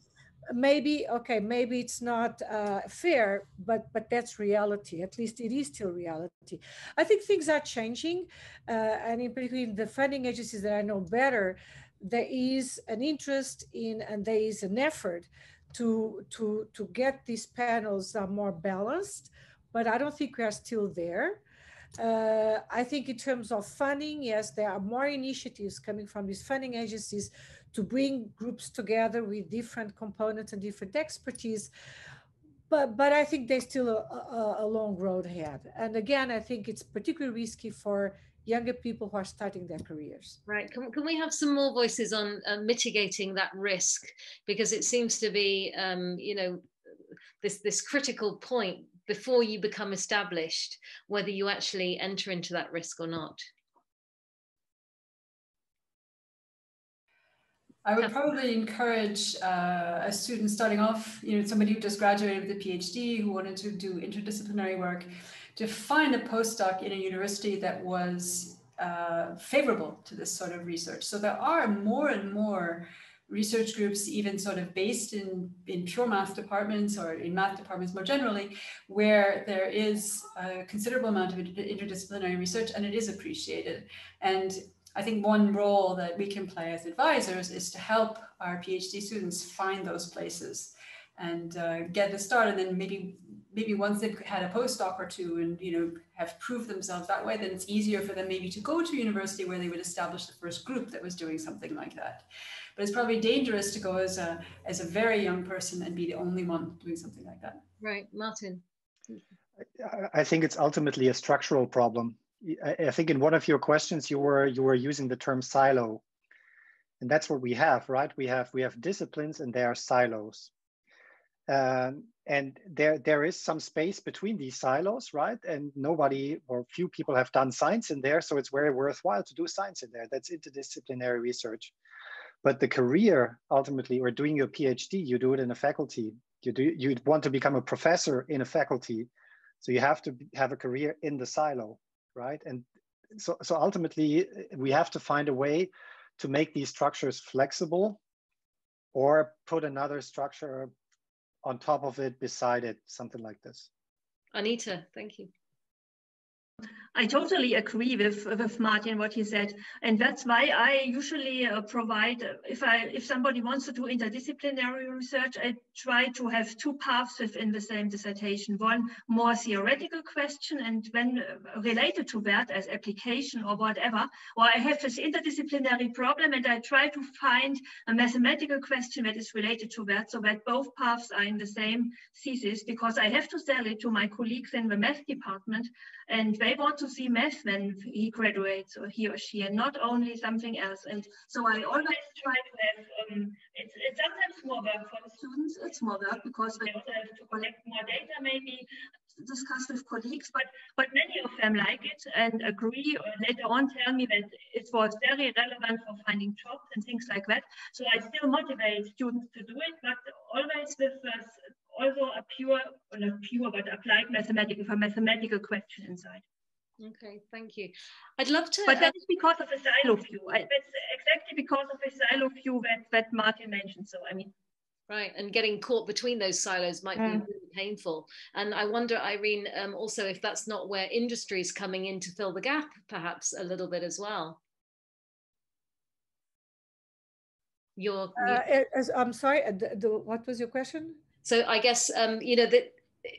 maybe, okay, maybe it's not fair, but that's reality. At least it is still reality. I think things are changing, and in particular in the funding agencies that I know better, there is an interest in, and there is an effort to get these panels more balanced, but I don't think we are still there. I think in terms of funding, yes, there are more initiatives coming from these funding agencies to bring groups together with different components and different expertise. But I think there's still a long road ahead. And again, I think it's particularly risky for younger people who are starting their careers. Right. Can we have some more voices on mitigating that risk? Because it seems to be, you know, this critical point before you become established, whether you actually enter into that risk or not. I would probably encourage a student starting off, you know, somebody who just graduated with a PhD who wanted to do interdisciplinary work, to find a postdoc in a university that was favorable to this sort of research. So there are more and more research groups, even sort of based in pure math departments or in math departments more generally, where there is a considerable amount of interdisciplinary research, and it is appreciated. And I think one role that we can play as advisors is to help our PhD students find those places and get the start. And then maybe once they've had a postdoc or two and, you know, have proved themselves that way, then it's easier for them maybe to go to university where they would establish the first group that was doing something like that. But it's probably dangerous to go as a very young person and be the only one doing something like that. Right, Martin. I think it's ultimately a structural problem. I think in one of your questions you were using the term silo, And that's what we have, right? We have disciplines and there are silos. And there is some space between these silos, right? And nobody or few people have done science in there, so it's very worthwhile to do science in there. That's interdisciplinary research. But the career, ultimately, or doing your PhD, you do it in a faculty. You want to become a professor in a faculty, so you have to have a career in the silo, right? And so ultimately, we have to find a way to make these structures flexible, or put another structure on top of it, beside it, something like this. Anita, thank you. I totally agree with Martin, what he said. And that's why I usually provide, if somebody wants to do interdisciplinary research, I try to have two paths within the same dissertation. One more theoretical question, and when related to that as application or whatever, or I have this interdisciplinary problem and I try to find a mathematical question that is related to that, so that both paths are in the same thesis, because I have to sell it to my colleagues in the math department, and they want to see math when he graduates, or he or she, and not only something else. And so I always try to have, it's sometimes more work for the students, it's more work because they also have to collect more data, maybe discuss with colleagues, but many of them like it and agree, or later on tell me that it was very relevant for finding jobs and things like that. So I still motivate students to do it, but always with also a pure, or not pure, but applied mathematical question inside. Okay, thank you. I'd love to. But that is because of the silo view. That's exactly because of the silo view that Martin mentioned. So, I mean. Right, and getting caught between those silos might be really painful. And I wonder, Irene, also if that's not where industry is coming in to fill the gap, perhaps a little bit as well. I'm sorry, what was your question? So I guess, you know, that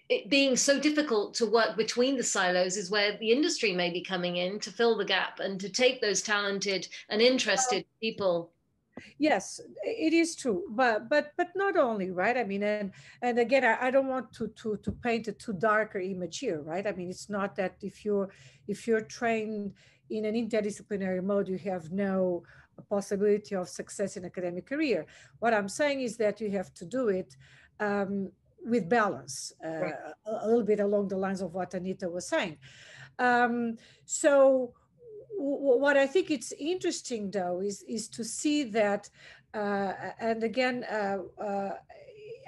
it being so difficult to work between the silos is where the industry may be coming in to fill the gap and to take those talented and interested people. Yes, it is true, but not only, right? I mean, and again, I don't want to paint a too darker image here, right? I mean, it's not that if you're trained in an interdisciplinary mode, you have no possibility of success in academic career. What I'm saying is that you have to do it with balance, right. a little bit along the lines of what Anita was saying. So what I think it's interesting, though, is to see that, and again,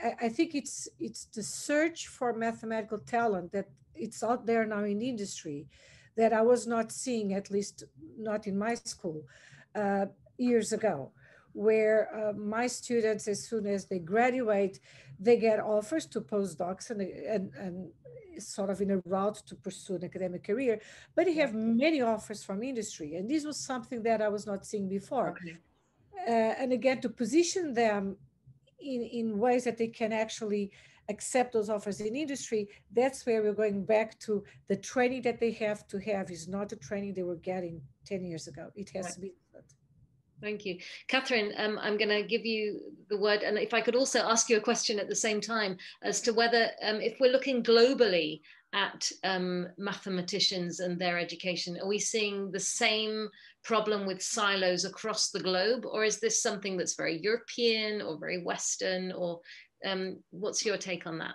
I think it's the search for mathematical talent that it's out there now in the industry that I was not seeing, at least not in my school, years ago, where my students, as soon as they graduate, they get offers to postdocs and sort of in a route to pursue an academic career, but they have many offers from industry. And this was something that I was not seeing before. Okay. And again, to position them in ways that they can actually accept those offers in industry, that's where we're going back to the training that they have to have is not the training they were getting 10 years ago. It has to be different. Thank you. Kathryn, I'm going to give you the word. And if I could also ask you a question at the same time as to whether, if we're looking globally at mathematicians and their education, are we seeing the same problem with silos across the globe? Or is this something that's very European or very Western? Or what's your take on that?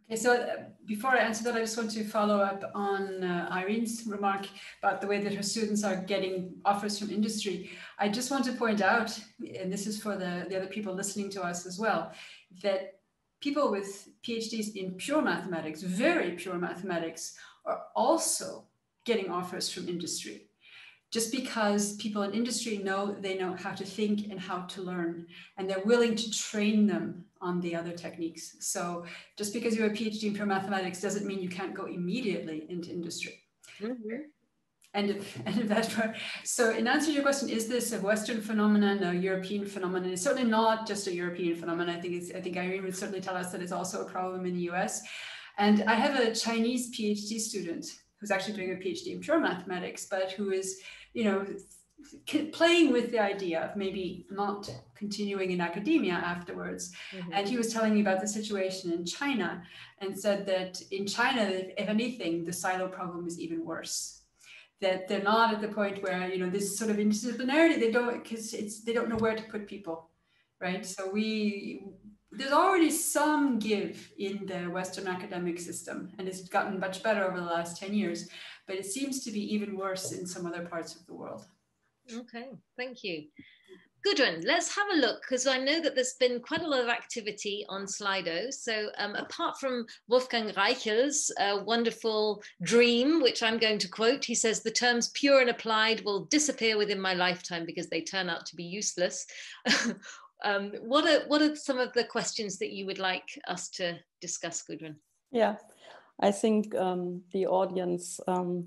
Okay, so before I answer that, I just want to follow up on Irene's remark about the way that her students are getting offers from industry. I just want to point out, and this is for the other people listening to us as well, that people with PhDs in pure mathematics, very pure mathematics, are also getting offers from industry. Just because people in industry they know how to think and how to learn, and they're willing to train them on the other techniques. So just because you have a PhD in pure mathematics doesn't mean you can't go immediately into industry. Mm-hmm. And if that's right. So in answer to your question, is this a Western phenomenon, a European phenomenon? It's certainly not just a European phenomenon. I think Irene would certainly tell us that it's also a problem in the US. And I have a Chinese PhD student who's actually doing a PhD in pure mathematics, but who is, playing with the idea of maybe not continuing in academia afterwards. Mm-hmm. And he was telling me about the situation in China and said that in China, if anything, the silo problem is even worse. that they're not at the point where, you know, this sort of interdisciplinarity, they don't know where to put people, right? So there's already some give in the Western academic system, and it's gotten much better over the last 10 years, but it seems to be even worse in some other parts of the world. Okay, thank you. Gudrun, let's have a look, because I know that there's been quite a lot of activity on Slido. So apart from Wolfgang Reichel's wonderful dream, which I'm going to quote, he says, the terms pure and applied will disappear within my lifetime because they turn out to be useless. What are some of the questions that you would like us to discuss, Gudrun? Yeah, I think the audience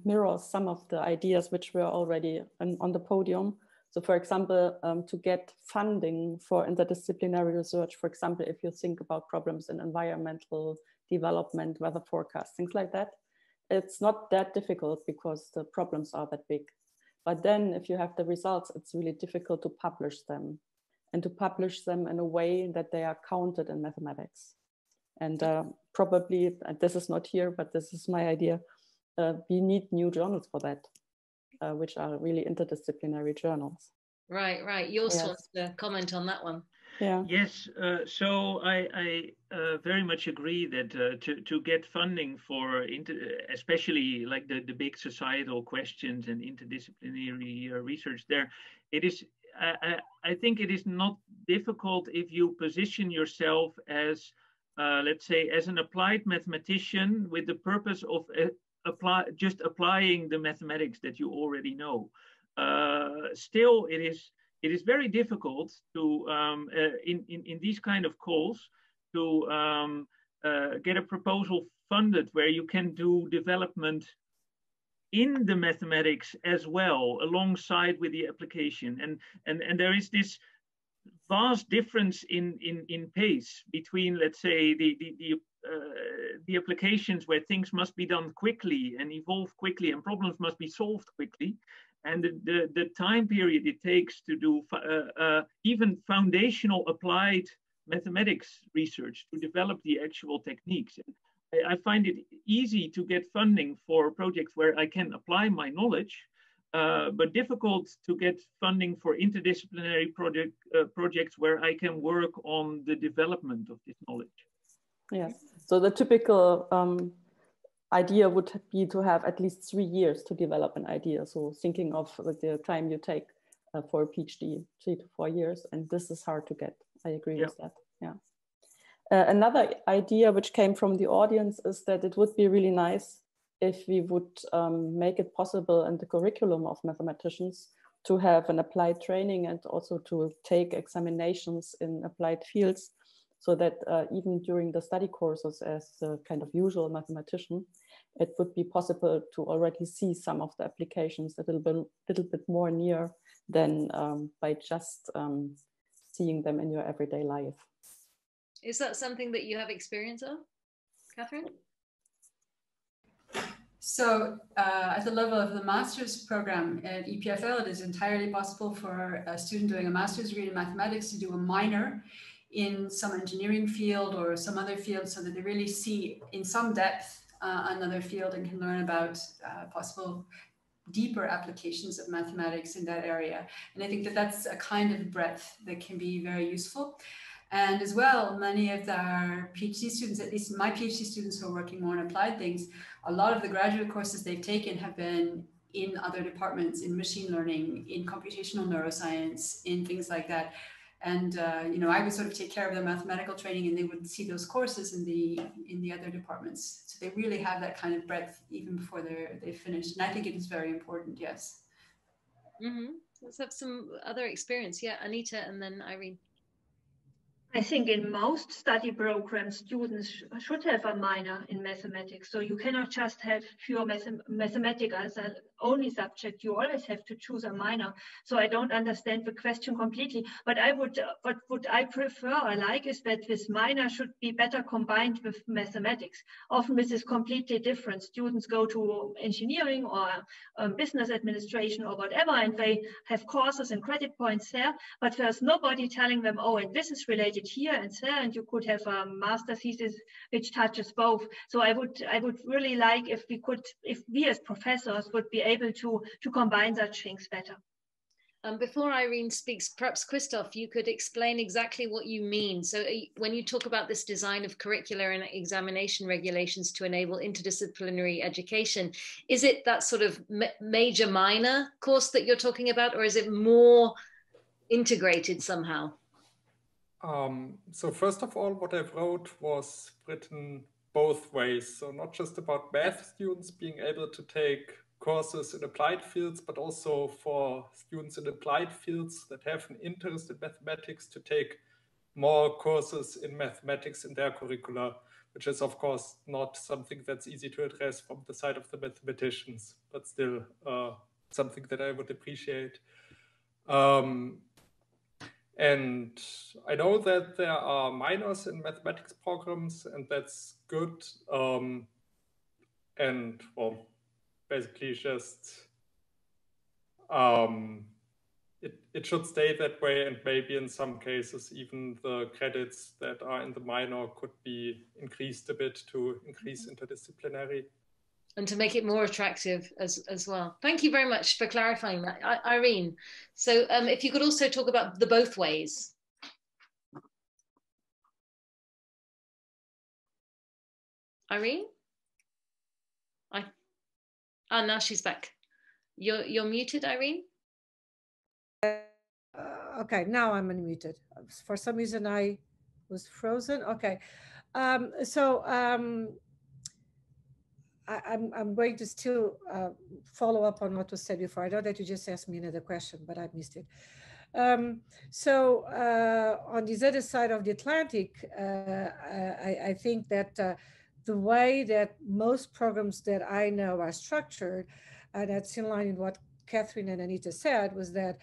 mirrors some of the ideas which were already on the podium. So for example, to get funding for interdisciplinary research, for example, if you think about problems in environmental development, weather forecast, things like that, it's not that difficult because the problems are that big. But then if you have the results, it's really difficult to publish them, and to publish them in a way that they are counted in mathematics. And probably, and this is not here, but this is my idea, we need new journals for that. Which are really interdisciplinary journals. Right, right. Joost wants to comment on that one. Yeah. Yes, so I very much agree that to get funding for, especially like the big societal questions and interdisciplinary research there, it is, I think it is not difficult if you position yourself as, let's say, as an applied mathematician with the purpose of just applying the mathematics that you already know. Still, it is very difficult to in these kind of calls to get a proposal funded where you can do development in the mathematics as well, alongside with the application. And there is this vast difference in pace between, let's say, the applications where things must be done quickly and evolve quickly and problems must be solved quickly, and the time period it takes to do even foundational applied mathematics research to develop the actual techniques. I find it easy to get funding for projects where I can apply my knowledge, but difficult to get funding for interdisciplinary projects where I can work on the development of this knowledge. Yes, so the typical idea would be to have at least 3 years to develop an idea. So thinking of the time you take for a PhD, 3 to 4 years, and this is hard to get. I agree with that, yeah. Another idea which came from the audience is that it would be really nice if we would make it possible in the curriculum of mathematicians to have an applied training and also to take examinations in applied fields, so that even during the study courses as a kind of usual mathematician, it would be possible to already see some of the applications a little bit more near than by just seeing them in your everyday life. Is that something that you have experience of, Kathryn? So at the level of the master's program at EPFL, it is entirely possible for a student doing a master's degree in mathematics to do a minor in some engineering field or some other field, so that they really see in some depth another field and can learn about possible deeper applications of mathematics in that area. And I think that that's a kind of breadth that can be very useful. And as well, many of our PhD students, at least my PhD students who are working more on applied things, a lot of the graduate courses they've taken have been in other departments, in machine learning, in computational neuroscience, in things like that. And you know, I would sort of take care of their mathematical training, and they would see those courses in the other departments. So they really have that kind of breadth even before they've finished. And I think it is very important. Yes. Mm-hmm. Let's have some other experience. Yeah, Anita, and then Irene. I think in most study programs, students should have a minor in mathematics. So you cannot just have pure mathematics as an only subject. You always have to choose a minor. So I don't understand the question completely. But what I prefer, I like, is that this minor should be better combined with mathematics. Often this is completely different. Students go to engineering or business administration or whatever, and they have courses and credit points there. But there's nobody telling them, oh, and this is related concentrated here and there, and you could have a master thesis which touches both. So I would really like if we as professors would be able to combine such things better. Before Irene speaks, perhaps Christoph, you could explain exactly what you mean. So when you talk about this design of curricular and examination regulations to enable interdisciplinary education, is it that sort of major minor course that you're talking about, or is it more integrated somehow? So first of all, what I wrote was written both ways. So not just about math students being able to take courses in applied fields, but also for students in applied fields that have an interest in mathematics to take more courses in mathematics in their curricula, which is of course not something that's easy to address from the side of the mathematicians, but still something that I would appreciate. And I know that there are minors in mathematics programs, and that's good. And well, basically just it should stay that way, and maybe in some cases even the credits that are in the minor could be increased a bit to increase interdisciplinary. And to make it more attractive as well. Thank you very much for clarifying that, Irene. So if you could also talk about the both ways. Irene? Now she's back. You're muted, Irene? Okay, now I'm unmuted. For some reason I was frozen. Okay, I'm going to still follow up on what was said before. I know that you just asked me another question, but I missed it. On this other side of the Atlantic, I think that the way that most programs that I know are structured, and that's in line with what Kathryn and Anita said, was that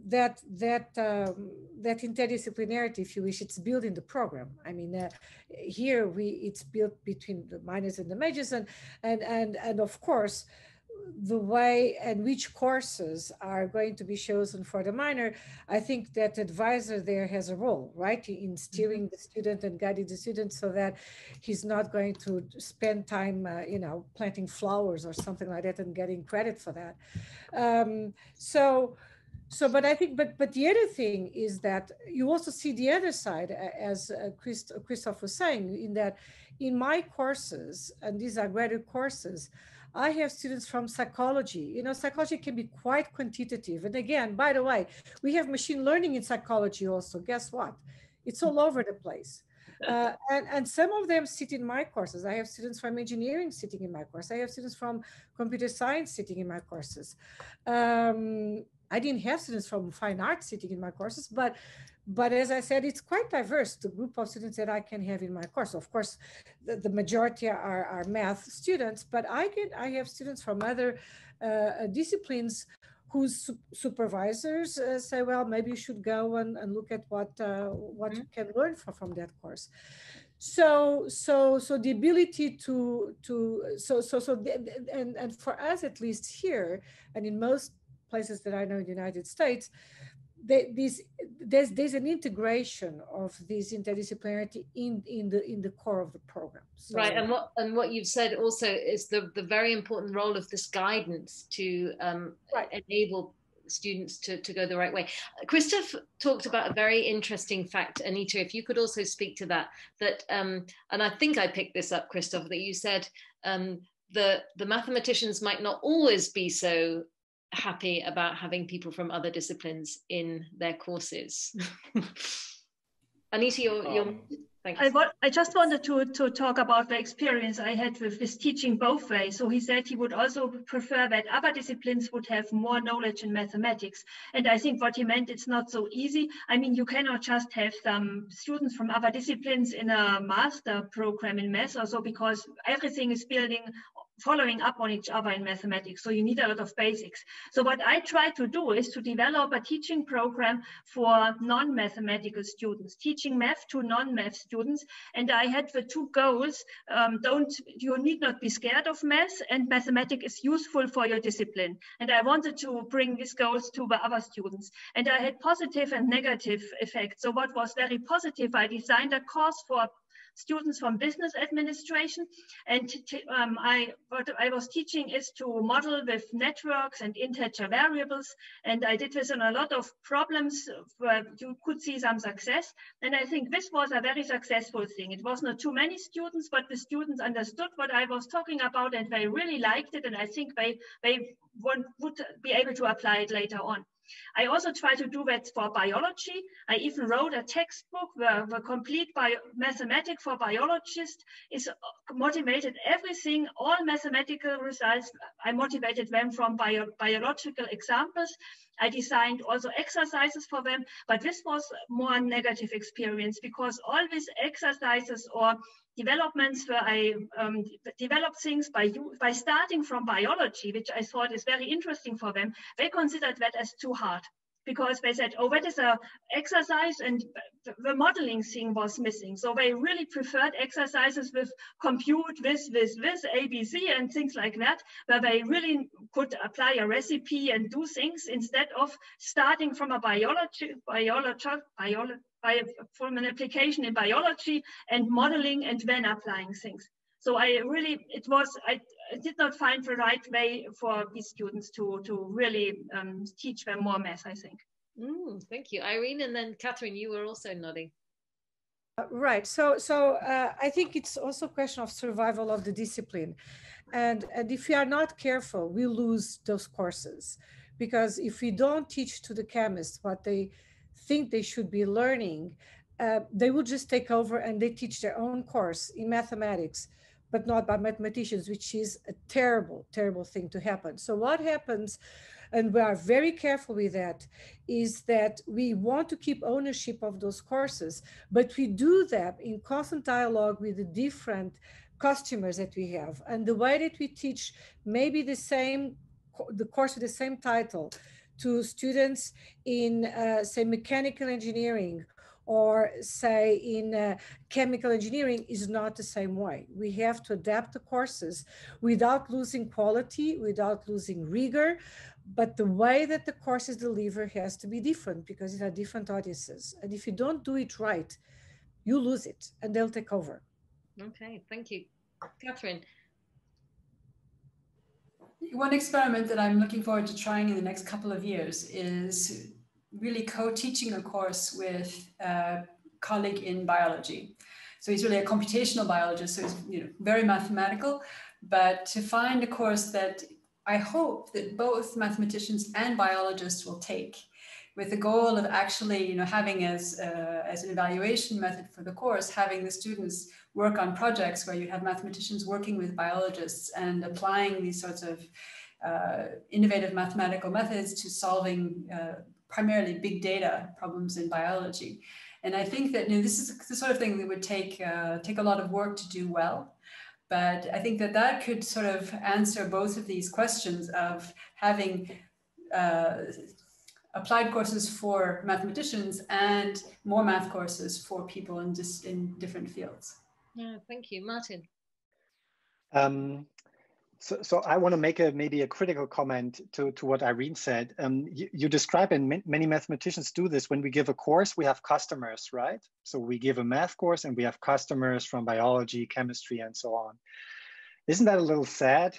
interdisciplinarity, if you wish, it's built in the program. I mean, here it's built between the minors and the majors, and of course, the way and which courses are going to be chosen for the minor. I think that the advisor there has a role, right, in steering the student and guiding the student so that he's not going to spend time, planting flowers or something like that and getting credit for that. But I think, but the other thing is that you also see the other side, as Christoph was saying, in that in my courses, and these are graduate courses, I have students from psychology. Psychology can be quite quantitative. And again, by the way, we have machine learning in psychology also. Guess what? It's all over the place. And some of them sit in my courses. I have students from engineering sitting in my course. I have students from computer science sitting in my courses. I didn't have students from fine arts sitting in my courses, but as I said, it's quite diverse, the group of students that I can have in my course. Of course, the majority are math students, but I have students from other disciplines whose supervisors say, well, maybe you should go and look at what you can learn from that course. So the ability and for us, at least here, and in most places that I know in the United States, there's an integration of this interdisciplinarity in the core of the program. So, right, and what you've said also is the very important role of this guidance to enable students to go the right way. Christoph talked about a very interesting fact. Anita, if you could also speak to that, and I think I picked this up, Christoph, that you said the mathematicians might not always be so happy about having people from other disciplines in their courses. Anita, you're thanks. I just wanted to talk about the experience I had with teaching both ways. So he said he would also prefer that other disciplines would have more knowledge in mathematics. And I think what he meant, it's not so easy. I mean, you cannot just have some students from other disciplines in a master program in math or so, because everything is building following up on each other in mathematics. So you need a lot of basics. So what I try to do is to develop a teaching program for non-mathematical students, teaching math to non-math students. And I had the two goals. You need not be scared of math, and mathematics is useful for your discipline. And I wanted to bring these goals to the other students. And I had positive and negative effects. So what was very positive, I designed a course for students from business administration, and what I was teaching is to model with networks and integer variables, and I did this on a lot of problems where you could see some success, and I think this was a very successful thing. It was not too many students, but the students understood what I was talking about, and they really liked it, and I think they would be able to apply it later on. I also try to do that for biology. I even wrote a textbook where the complete mathematics for biologists is motivated everything, all mathematical results. I motivated them from biological examples. I designed also exercises for them, but this was more negative experience because all these exercises or developments where I developed things by starting from biology, which I thought is very interesting for them. They considered that as too hard because they said, oh, that is an exercise, and the modeling thing was missing. So they really preferred exercises with compute, this, ABC and things like that, where they really could apply a recipe and do things instead of starting from a from an application in biology and modeling and then applying things. So I did not find the right way for these students to really teach them more math, I think. Thank you, Irene. And then Kathryn, you were also nodding. Right. So I think it's also a question of survival of the discipline. And if we are not careful, we lose those courses. Because if we don't teach to the chemists what they think they should be learning, they will just take over and they teach their own course in mathematics, but not by mathematicians, which is a terrible, terrible thing to happen. So what happens, and we are very careful with that, is that we want to keep ownership of those courses, but we do that in constant dialogue with the different customers that we have. And the way that we teach maybe the course with the same title to students in, say, mechanical engineering or say in chemical engineering is not the same way. We have to adapt the courses without losing quality, without losing rigor, but the way that the course is delivered has to be different because it are different audiences. And if you don't do it right, you lose it and they'll take over. Okay, thank you. Kathryn. One experiment that I'm looking forward to trying in the next couple of years is really co-teaching a course with a colleague in biology. So he's really a computational biologist, so he's very mathematical, but to find a course that I hope that both mathematicians and biologists will take, with the goal of actually having as an evaluation method for the course, having the students work on projects where you have mathematicians working with biologists and applying these sorts of innovative mathematical methods to solving primarily big data problems in biology. And I think that this is the sort of thing that would take a lot of work to do well. But I think that could sort of answer both of these questions of having applied courses for mathematicians and more math courses for people in different fields. Yeah, thank you. Martin. So I want to make maybe a critical comment to what Irene said. You describe, and many mathematicians do this, when we give a course, we have customers, right? So we give a math course and we have customers from biology, chemistry, and so on. Isn't that a little sad?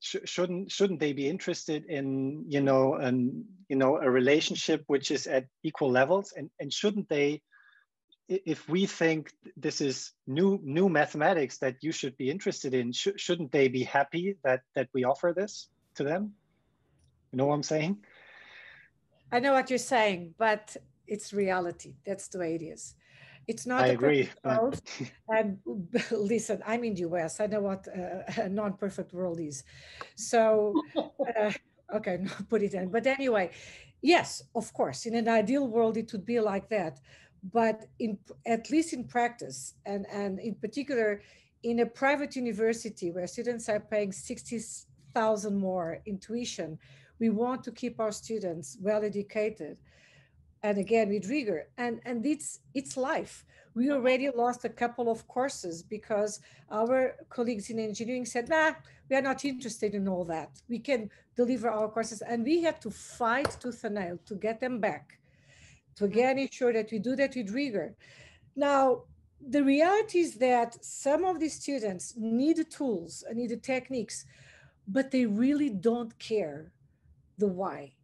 Shouldn't they be interested in a relationship which is at equal levels? And shouldn't they, if we think this is new mathematics that you should be interested in, shouldn't they be happy that we offer this to them? You know what I'm saying? I know what you're saying, but it's reality. That's the way it is. It's not. I agree. World. And listen, I'm in the US. I know what a non-perfect world is. So, okay, no, put it in. But anyway, yes, of course, in an ideal world, it would be like that. But at least in practice, and in particular in a private university where students are paying 60,000 more in tuition, we want to keep our students well educated. And again, with rigor, and it's life. We already lost a couple of courses because our colleagues in engineering said, nah, we are not interested in all that. We can deliver our courses. And we had to fight tooth and nail to get them back, to again ensure that we do that with rigor. Now, the reality is that some of these students need the tools and need the techniques, but they really don't care the why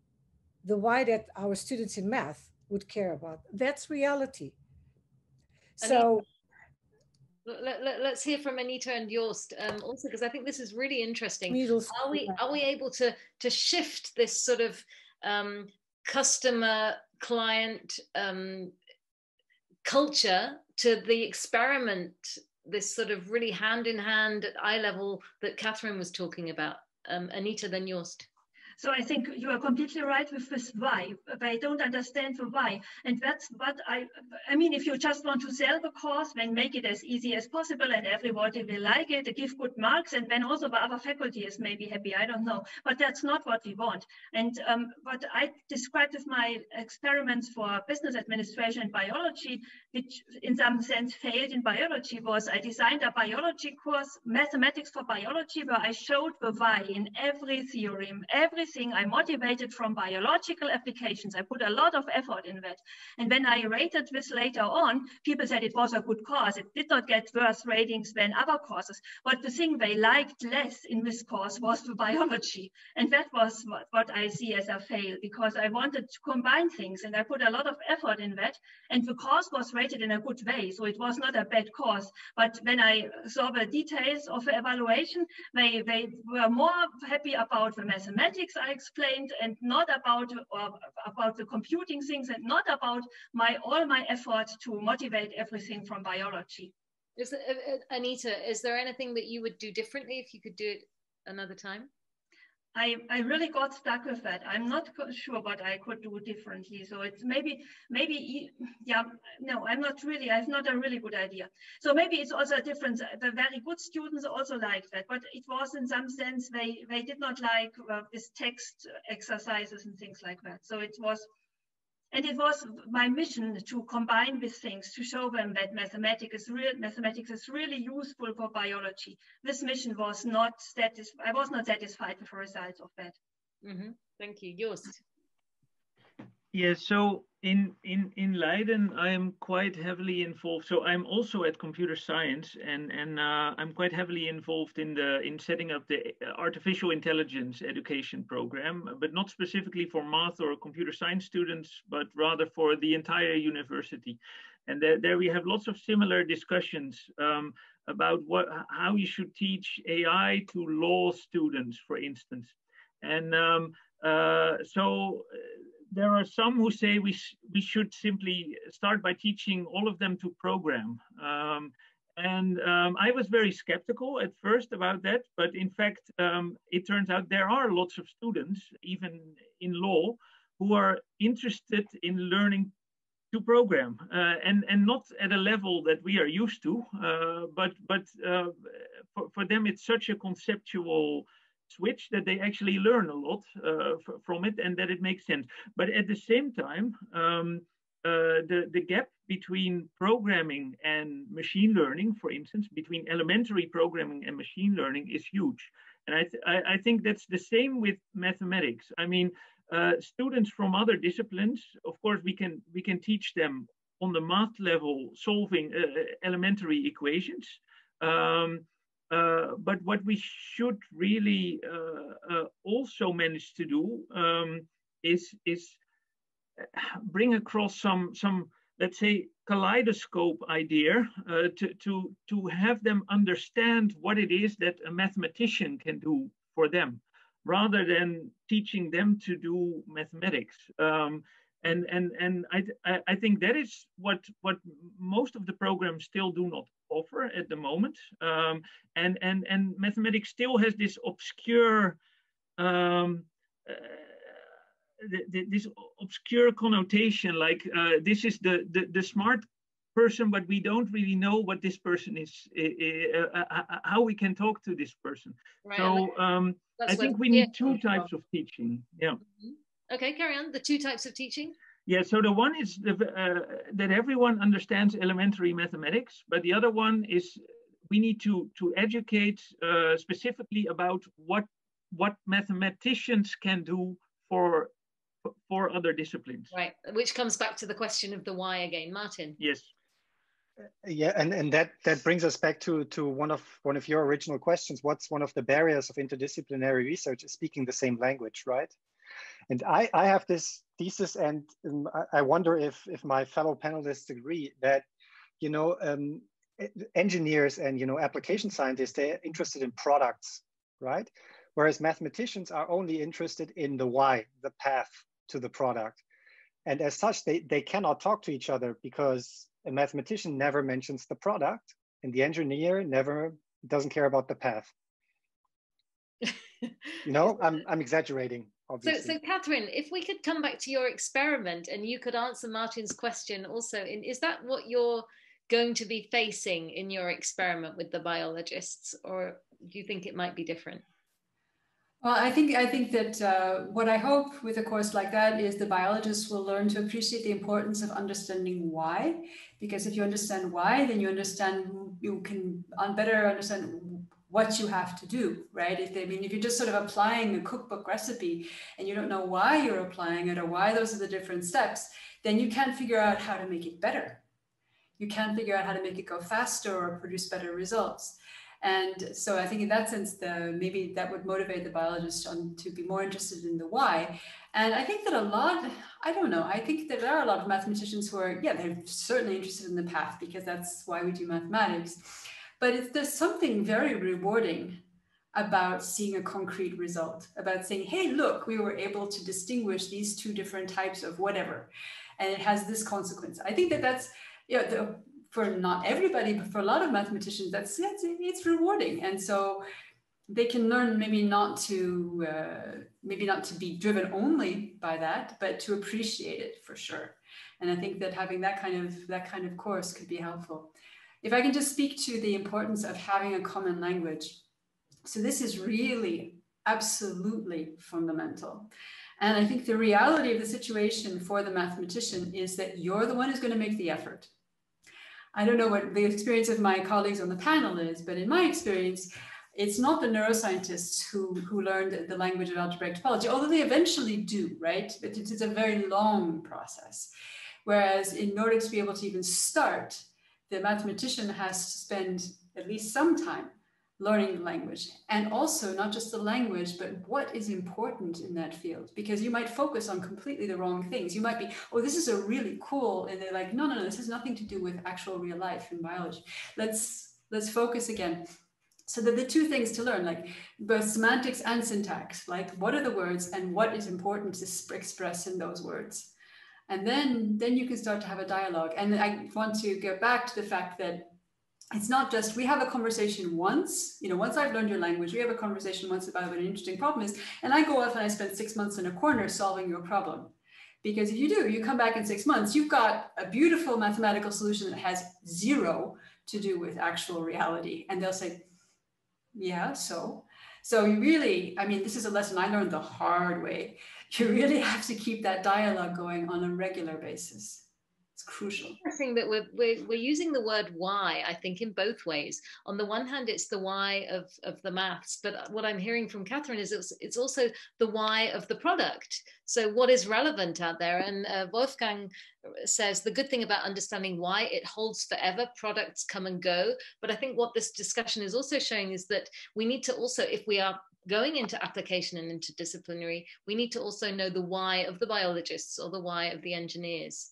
that our students in math would care about. That's reality. So let's hear from Anita and Joost also, because I think this is really interesting. Are we able to shift this sort of customer client culture to the experiment, this sort of really hand in hand at eye level that Kathryn was talking about? Anita, then Joost. So I think you are completely right with this why, but I don't understand the why. And that's what I mean, if you just want to sell the course, then make it as easy as possible and everybody will like it, give good marks, and then also the other faculty is maybe happy, I don't know. But that's not what we want. And what I described as my experiments for business administration and biology, which in some sense failed in biology, was I designed a biology course, mathematics for biology, where I showed the why in every theorem, everything I motivated from biological applications. I put a lot of effort in that. And when I rated this later on, people said it was a good course. It did not get worse ratings than other courses. But the thing they liked less in this course was the biology. And that was what I see as a fail, because I wanted to combine things and I put a lot of effort in that. And the course was rated in a good way. So it was not a bad course. But when I saw the details of the evaluation, they were more happy about the mathematics I explained, and not about the computing things, and not about all my effort to motivate everything from biology. Anita, is there anything that you would do differently if you could do it another time? I really got stuck with that. I'm not sure what I could do differently. So it's maybe, yeah, no, I'm not really, I have not a really good idea. So maybe it's also a difference. The very good students also like that, but it was in some sense, they did not like this text exercises and things like that. So it was my mission to combine these things, to show them that mathematics is really useful for biology. This mission was not I was not satisfied with the results of that. Mm-hmm. Thank you. Joost. Yeah, so in Leiden, I am quite heavily involved. So I'm also at computer science, and I'm quite heavily involved in setting up the artificial intelligence education program, but not specifically for math or computer science students, but rather for the entire university. And there we have lots of similar discussions about how you should teach AI to law students, for instance. And so there are some who say we should simply start by teaching all of them to program. I was very skeptical at first about that, but in fact, it turns out there are lots of students, even in law, who are interested in learning to program, and not at a level that we are used to, but for them it's such a conceptual switch that they actually learn a lot from it, and that it makes sense. But at the same time, the gap between programming and machine learning, for instance, between elementary programming and machine learning is huge. And I think that's the same with mathematics. I mean, students from other disciplines, of course, we can teach them on the math level solving elementary equations. But what we should really also manage to do is bring across some let's say kaleidoscope idea to have them understand what it is that a mathematician can do for them, rather than teaching them to do mathematics. And I think that is what most of the programs still do not offer at the moment. And mathematics still has this obscure this obscure connotation, like this is the smart person, but we don't really know what this person is, how we can talk to this person. Right. So I think we need two types of teaching. Yeah. Mm-hmm. Okay, carry on. The two types of teaching. Yeah, so the one is that everyone understands elementary mathematics, but the other one is we need to educate specifically about what mathematicians can do for other disciplines. Right, which comes back to the question of the why again, Martin. Yes. Yeah, and that brings us back to one of your original questions. What's one of the barriers of interdisciplinary research is speaking the same language, right? And I have this thesis, and I wonder if my fellow panelists agree that, you know, engineers and, you know, application scientists, they're interested in products, right? Whereas mathematicians are only interested in the why, the path to the product. And as such, they cannot talk to each other because a mathematician never mentions the product and the engineer never doesn't care about the path. You know, I'm exaggerating, obviously. So Kathryn, if we could come back to your experiment and you could answer Martin's question also, is that what you're going to be facing in your experiment with the biologists, or do you think it might be different? Well, I think that what I hope with a course like that is the biologists will learn to appreciate the importance of understanding why, because if you understand why, then you can better understand what you have to do, right? If you're just sort of applying a cookbook recipe and you don't know why you're applying it or why those are the different steps, then you can't figure out how to make it better. You can't figure out how to make it go faster or produce better results. And so I think in that sense, maybe that would motivate the biologist to be more interested in the why. And I think that I think that there are a lot of mathematicians who are, they're certainly interested in the path because that's why we do mathematics. But there's something very rewarding about seeing a concrete result, about saying, hey, look, we were able to distinguish these two different types of whatever, and it has this consequence. I think that's, for not everybody, but for a lot of mathematicians, it's rewarding. And so they can learn maybe not to be driven only by that, but to appreciate it for sure. And I think that having that kind of course could be helpful. If I can just speak to the importance of having a common language. So this is really absolutely fundamental. And I think the reality of the situation for the mathematician is that you're the one who's going to make the effort. I don't know what the experience of my colleagues on the panel is, but in my experience, it's not the neuroscientists who learned the language of algebraic topology, although they eventually do, right? But it's a very long process. Whereas in order to be able to even start, the mathematician has to spend at least some time learning the language, and also not just the language, but what is important in that field, because you might focus on completely the wrong things. You might be, oh, this is a really cool, and they're like, no, this has nothing to do with actual real life in biology. Let's focus again. So that the two things to learn, like both semantics and syntax, like what are the words and what is important to express in those words. And then you can start to have a dialogue. And I want to go back to the fact that it's not just, we have a conversation once, once I've learned your language, we have a conversation once about what an interesting problem is. And I go off and I spend 6 months in a corner solving your problem. Because if you do, you come back in 6 months, you've got a beautiful mathematical solution that has zero to do with actual reality. And they'll say, yeah, so you really, this is a lesson I learned the hard way. You really have to keep that dialogue going on a regular basis. It's crucial. Interesting that we're using the word why, I think, in both ways. On the one hand, it's the why of the maths, but what I'm hearing from Kathryn is it's also the why of the product. So what is relevant out there? And Wolfgang says the good thing about understanding why, it holds forever. Products come and go. But I think what this discussion is also showing is that we need to also, if we are going into application and interdisciplinary, we need to also know the why of the biologists or the why of the engineers.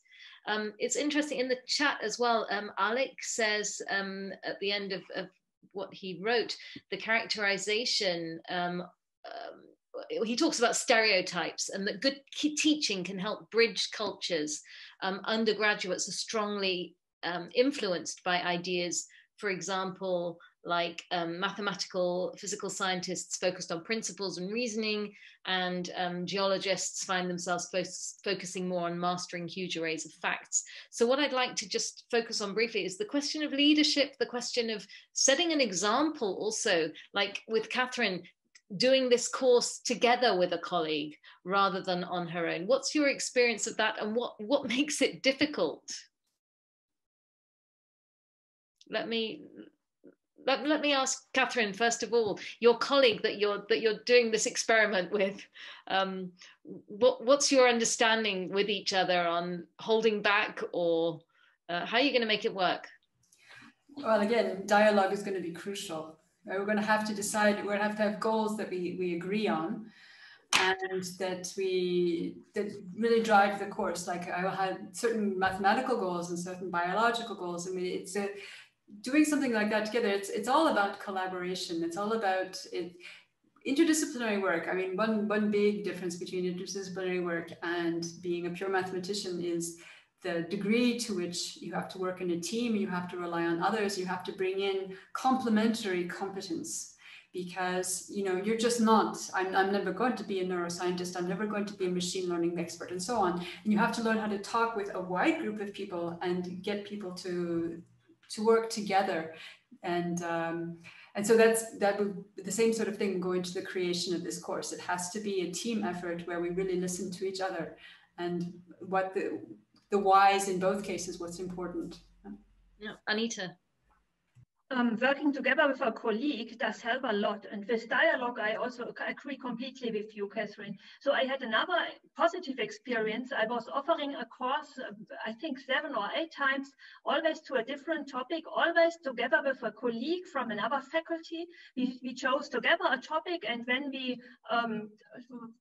It's interesting in the chat as well. Alec says at the end of what he wrote, the characterization, he talks about stereotypes and that good teaching can help bridge cultures. Undergraduates are strongly influenced by ideas, for example, like mathematical physical scientists focused on principles and reasoning, and geologists find themselves focusing more on mastering huge arrays of facts. So what I'd like to just focus on briefly is the question of leadership, the question of setting an example also, like with Kathryn, doing this course together with a colleague rather than on her own. What's your experience of that, and what makes it difficult? Let me ask Kathryn, first of all, your colleague that you're doing this experiment with. What's your understanding with each other on holding back, or how are you going to make it work? Well, again, dialogue is going to be crucial. We're going to have to decide. We're going to have goals that we agree on, and that really drive the course. Like I had certain mathematical goals and certain biological goals. I mean, it's doing something like that together. It's all about collaboration. It's all about interdisciplinary work. I mean, one big difference between interdisciplinary work and being a pure mathematician is the degree to which you have to work in a team, you have to rely on others, you have to bring in complementary competence, because you're just not, I'm never going to be a neuroscientist, I'm never going to be a machine learning expert, and so on. And you have to learn how to talk with a wide group of people and get people to work together. And so that would the same sort of thing go into the creation of this course. It has to be a team effort where we really listen to each other, and what the whys in both cases, what's important. Yeah. Anita. Working together with a colleague does help a lot. And with dialogue, I also agree completely with you, Kathryn. So I had another positive experience. I was offering a course, I think 7 or 8 times, always to a different topic, always together with a colleague from another faculty. We chose together a topic, and when we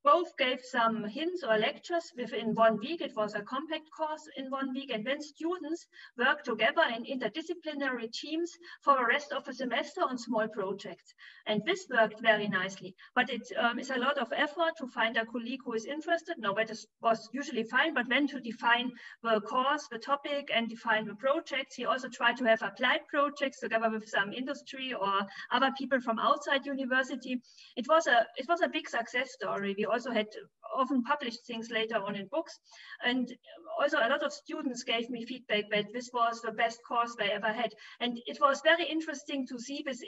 both gave some hints or lectures within 1 week, it was a compact course in 1 week, and when students work together in interdisciplinary teams for the rest of the semester on small projects. And this worked very nicely. But it is a lot of effort to find a colleague who is interested. No, that was usually fine, but when to define the course, the topic, and define the projects, he also tried to have applied projects together with some industry or other people from outside university. It was a big success story. We also had often published things later on in books. And also a lot of students gave me feedback that this was the best course they ever had. And it was very interesting to see this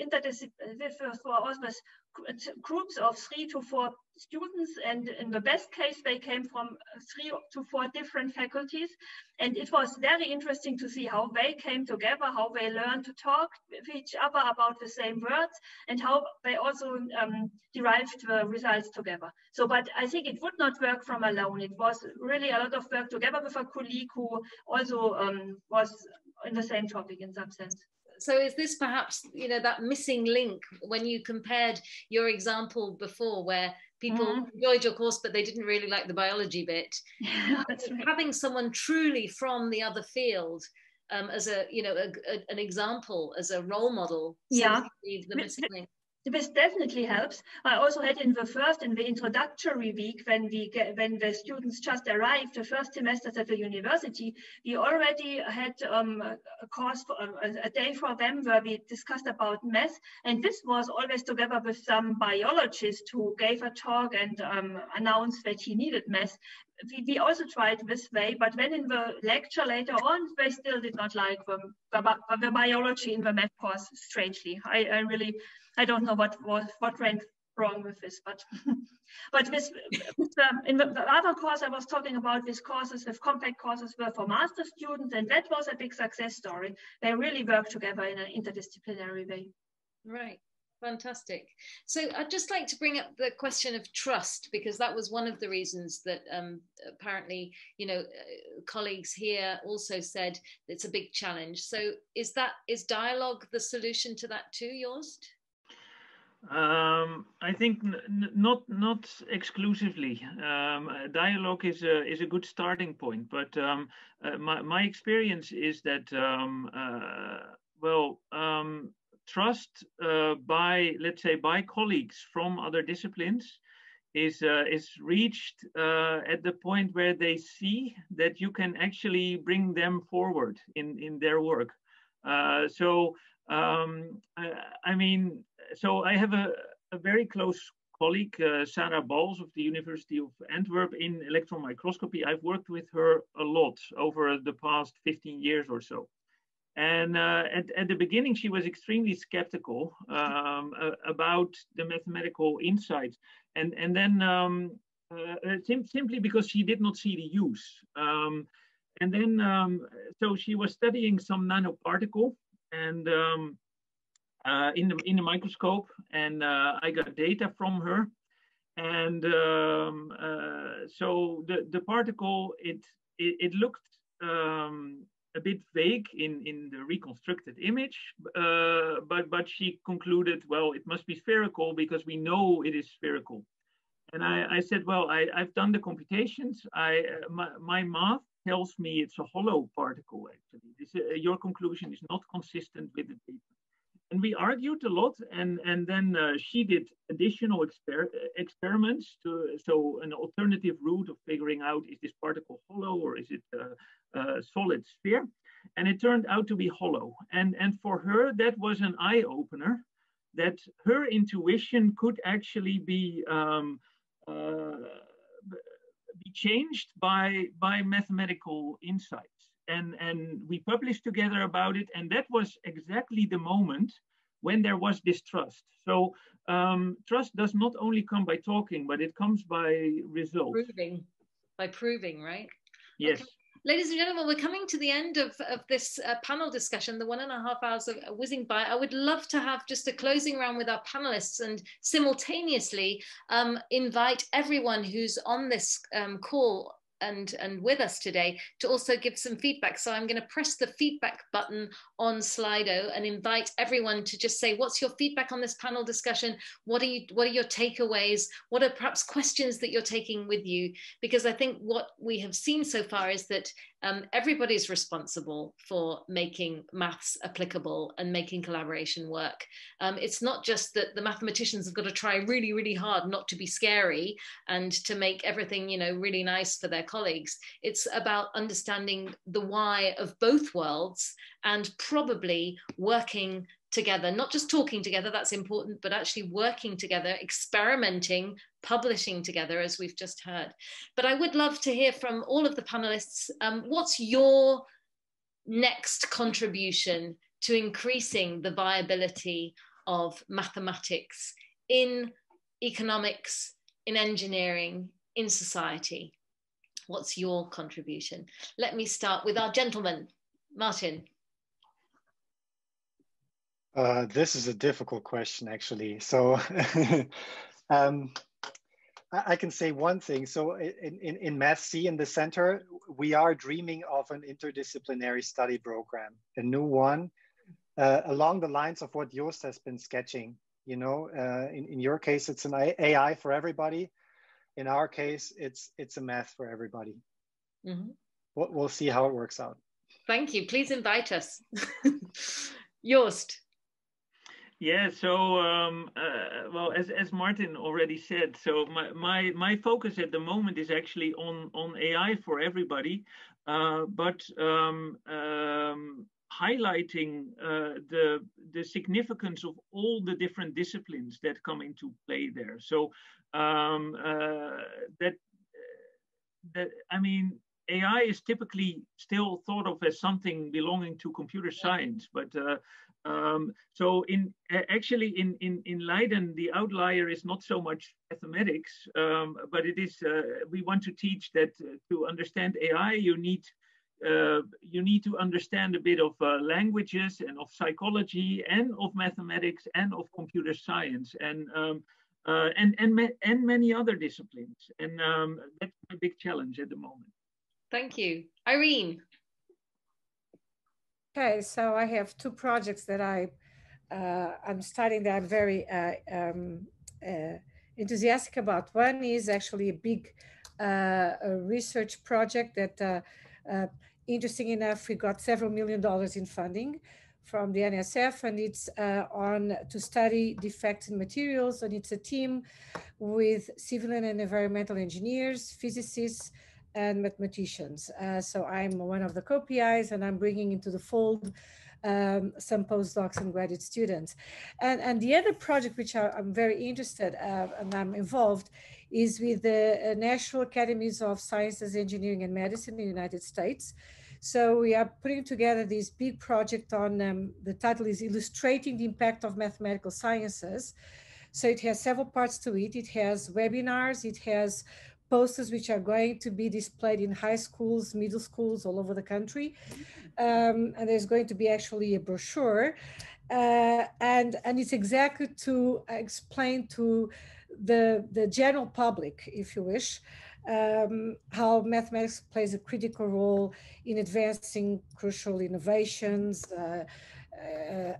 groups of 3 to 4 students, and in the best case they came from 3 to 4 different faculties, and it was very interesting to see how they came together, how they learned to talk with each other about the same words, and how they also derived the results together. So, but I think it would not work from alone. It was really a lot of work together with a colleague who also was in the same topic in some sense. So is this perhaps, that missing link when you compared your example before where people enjoyed your course, but they didn't really like the biology bit? That's right. Having someone truly from the other field as an example, as a role model, yeah, the missing link. This definitely helps. I also had in the introductory week, when the students just arrived, the first semesters at the university, we already had a course, a day for them where we discussed about math. And this was always together with some biologist who gave a talk and announced that he needed math. We also tried this way, but when in the lecture later on, they still did not like the biology in the math course, strangely. I don't know what went wrong with this, but in the other course I was talking about, these courses, with compact courses, were for master students, and that was a big success story. They really work together in an interdisciplinary way. Right. Fantastic. So I'd just like to bring up the question of trust, because that was one of the reasons that apparently, colleagues here also said it's a big challenge. So is dialogue the solution to that too, Joost? I think not exclusively. Dialogue is a good starting point, but my experience is that trust by colleagues from other disciplines is reached at the point where they see that you can actually bring them forward in their work. So I mean, so I have a very close colleague, Sarah Bals of the University of Antwerp in electron microscopy. I've worked with her a lot over the past 15 years or so. And at the beginning, she was extremely skeptical about the mathematical insights. And then simply because she did not see the use. And then, so she was studying some nanoparticle and in the microscope, and I got data from her. And so the particle, it looked a bit vague in the reconstructed image, but she concluded, well, it must be spherical because we know it is spherical. And I said, well, I've done the computations. My math tells me it's a hollow particle, actually. Your conclusion is not consistent with the data. And we argued a lot, and then she did additional experiments, so an alternative route of figuring out, is this particle hollow or is it a solid sphere? And it turned out to be hollow. And for her, that was an eye-opener, that her intuition could actually be changed by mathematical insights. And we published together about it, and that was exactly the moment when there was distrust. So trust does not only come by talking, but it comes by results. Proving, right? Yes. Okay. Ladies and gentlemen, we're coming to the end of this panel discussion. The 1.5 hours are whizzing by. I would love to have just a closing round with our panelists and simultaneously invite everyone who's on this call and with us today to also give some feedback. So I'm going to press the feedback button on Slido and invite everyone to just say, what's your feedback on this panel discussion? What are your takeaways? What are perhaps questions that you're taking with you? Because I think what we have seen so far is that everybody's responsible for making maths applicable and making collaboration work. It's not just that the mathematicians have got to try really, really hard not to be scary and to make everything, you know, really nice for their colleagues. It's about understanding the why of both worlds and probably working together, not just talking together, that's important, but actually working together, experimenting, publishing together, as we've just heard. But I would love to hear from all of the panelists, what's your next contribution to increasing the viability of mathematics in economics, in engineering, in society? What's your contribution? Let me start with our gentleman, Martin. This is a difficult question, actually. So I can say one thing. So in MathSEE in the center, we are dreaming of an interdisciplinary study program, a new one, along the lines of what Joost has been sketching. You know, in your case, it's an AI for everybody. In our case, it's a math for everybody. Mm-hmm. We'll see how it works out. Thank you. Please invite us. Joost. Yeah, so well, as Martin already said, so my focus at the moment is actually on AI for everybody, but highlighting the significance of all the different disciplines that come into play there. So that I mean, AI is typically still thought of as something belonging to computer science, but so actually in LEIDEN, the outlier is not so much mathematics, but it is, we want to teach that to understand AI, you need to understand a bit of languages and of psychology and of mathematics and of computer science and many other disciplines. And that's a big challenge at the moment. Thank you. Irene. Okay, so I have two projects that I'm studying that I'm very enthusiastic about. One is actually a big research project that, interesting enough, we got several $1 million in funding from the NSF, and it's to study defects in materials, and it's a team with civil and environmental engineers, physicists, and mathematicians. So I'm one of the co-PIs, and I'm bringing into the fold some postdocs and graduate students. And the other project which I'm very interested and I'm involved is with the National Academies of Sciences, Engineering and Medicine in the United States. So we are putting together this big project on, the title is Illustrating the Impact of Mathematical Sciences. So it has several parts to it. It has webinars, it has posters which are going to be displayed in high schools, middle schools all over the country. And there's going to be actually a brochure. And it's exactly to explain to the general public, if you wish, how mathematics plays a critical role in advancing crucial innovations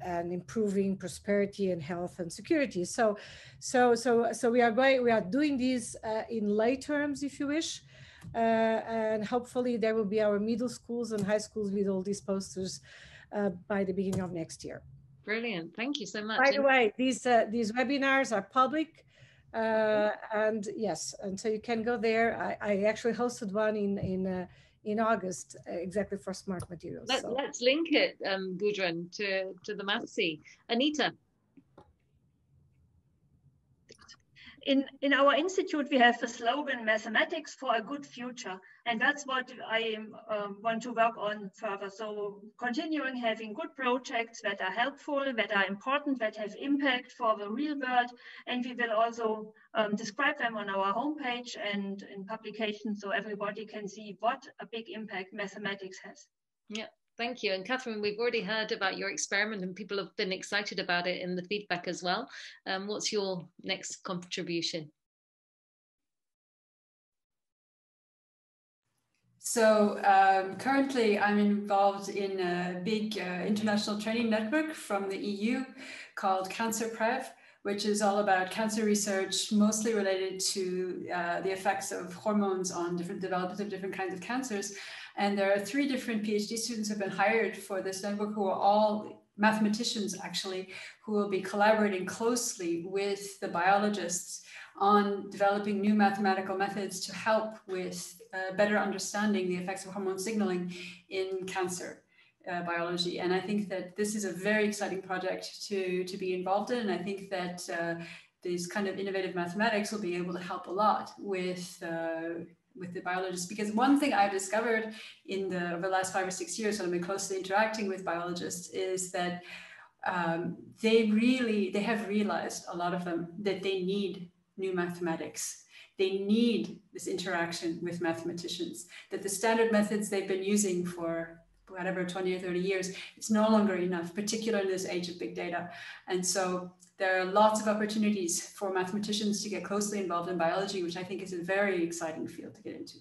and improving prosperity and health and security. So we are doing this in lay terms, if you wish, and hopefully there will be our middle schools and high schools with all these posters by the beginning of next year. Brilliant, thank you so much. By the way, these webinars are public. And yes, and so you can go there. I actually hosted one in August, exactly for smart materials. Let's link it, Gudrun, to the MathSEE. Anita. In our institute, we have the slogan, mathematics for a good future. And that's what I want to work on further. So continuing having good projects that are helpful, that are important, that have impact for the real world. And we will also describe them on our homepage and in publications so everybody can see what a big impact mathematics has. Yeah. Thank you. And Kathryn, we've already heard about your experiment and people have been excited about it in the feedback as well. What's your next contribution? So currently I'm involved in a big international training network from the EU called CancerPrev, which is all about cancer research, mostly related to the effects of hormones on different development of different kinds of cancers. And there are 3 different PhD students who have been hired for this network who are all mathematicians, actually, who will be collaborating closely with the biologists on developing new mathematical methods to help with better understanding the effects of hormone signaling in cancer biology. And I think that this is a very exciting project to be involved in. And I think that these kind of innovative mathematics will be able to help a lot with the biologists, because one thing I've discovered in over the last 5 or 6 years when I've been closely interacting with biologists is that they have realized, a lot of them, that they need new mathematics. They need this interaction with mathematicians, that the standard methods they've been using for whatever, 20 or 30 years, it's no longer enough, particularly in this age of big data. And so there are lots of opportunities for mathematicians to get closely involved in biology, which I think is a very exciting field to get into.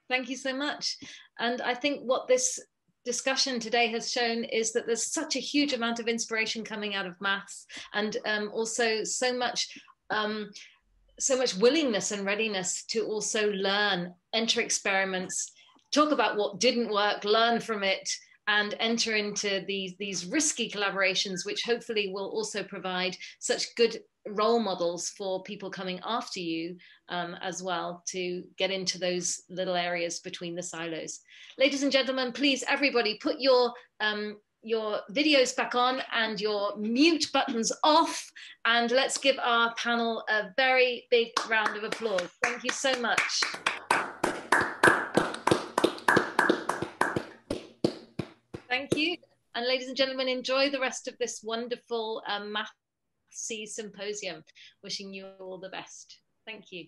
Thank you so much. And I think what this discussion today has shown is that there's such a huge amount of inspiration coming out of maths, and also so much willingness and readiness to also learn, enter experiments, talk about what didn't work, learn from it, and enter into these risky collaborations, which hopefully will also provide such good role models for people coming after you as well, to get into those little areas between the silos. Ladies and gentlemen, please, everybody, put your videos back on and your mute buttons off, and let's give our panel a very big round of applause. Thank you so much. Thank you. And ladies and gentlemen, enjoy the rest of this wonderful MathSEE Symposium. Wishing you all the best. Thank you.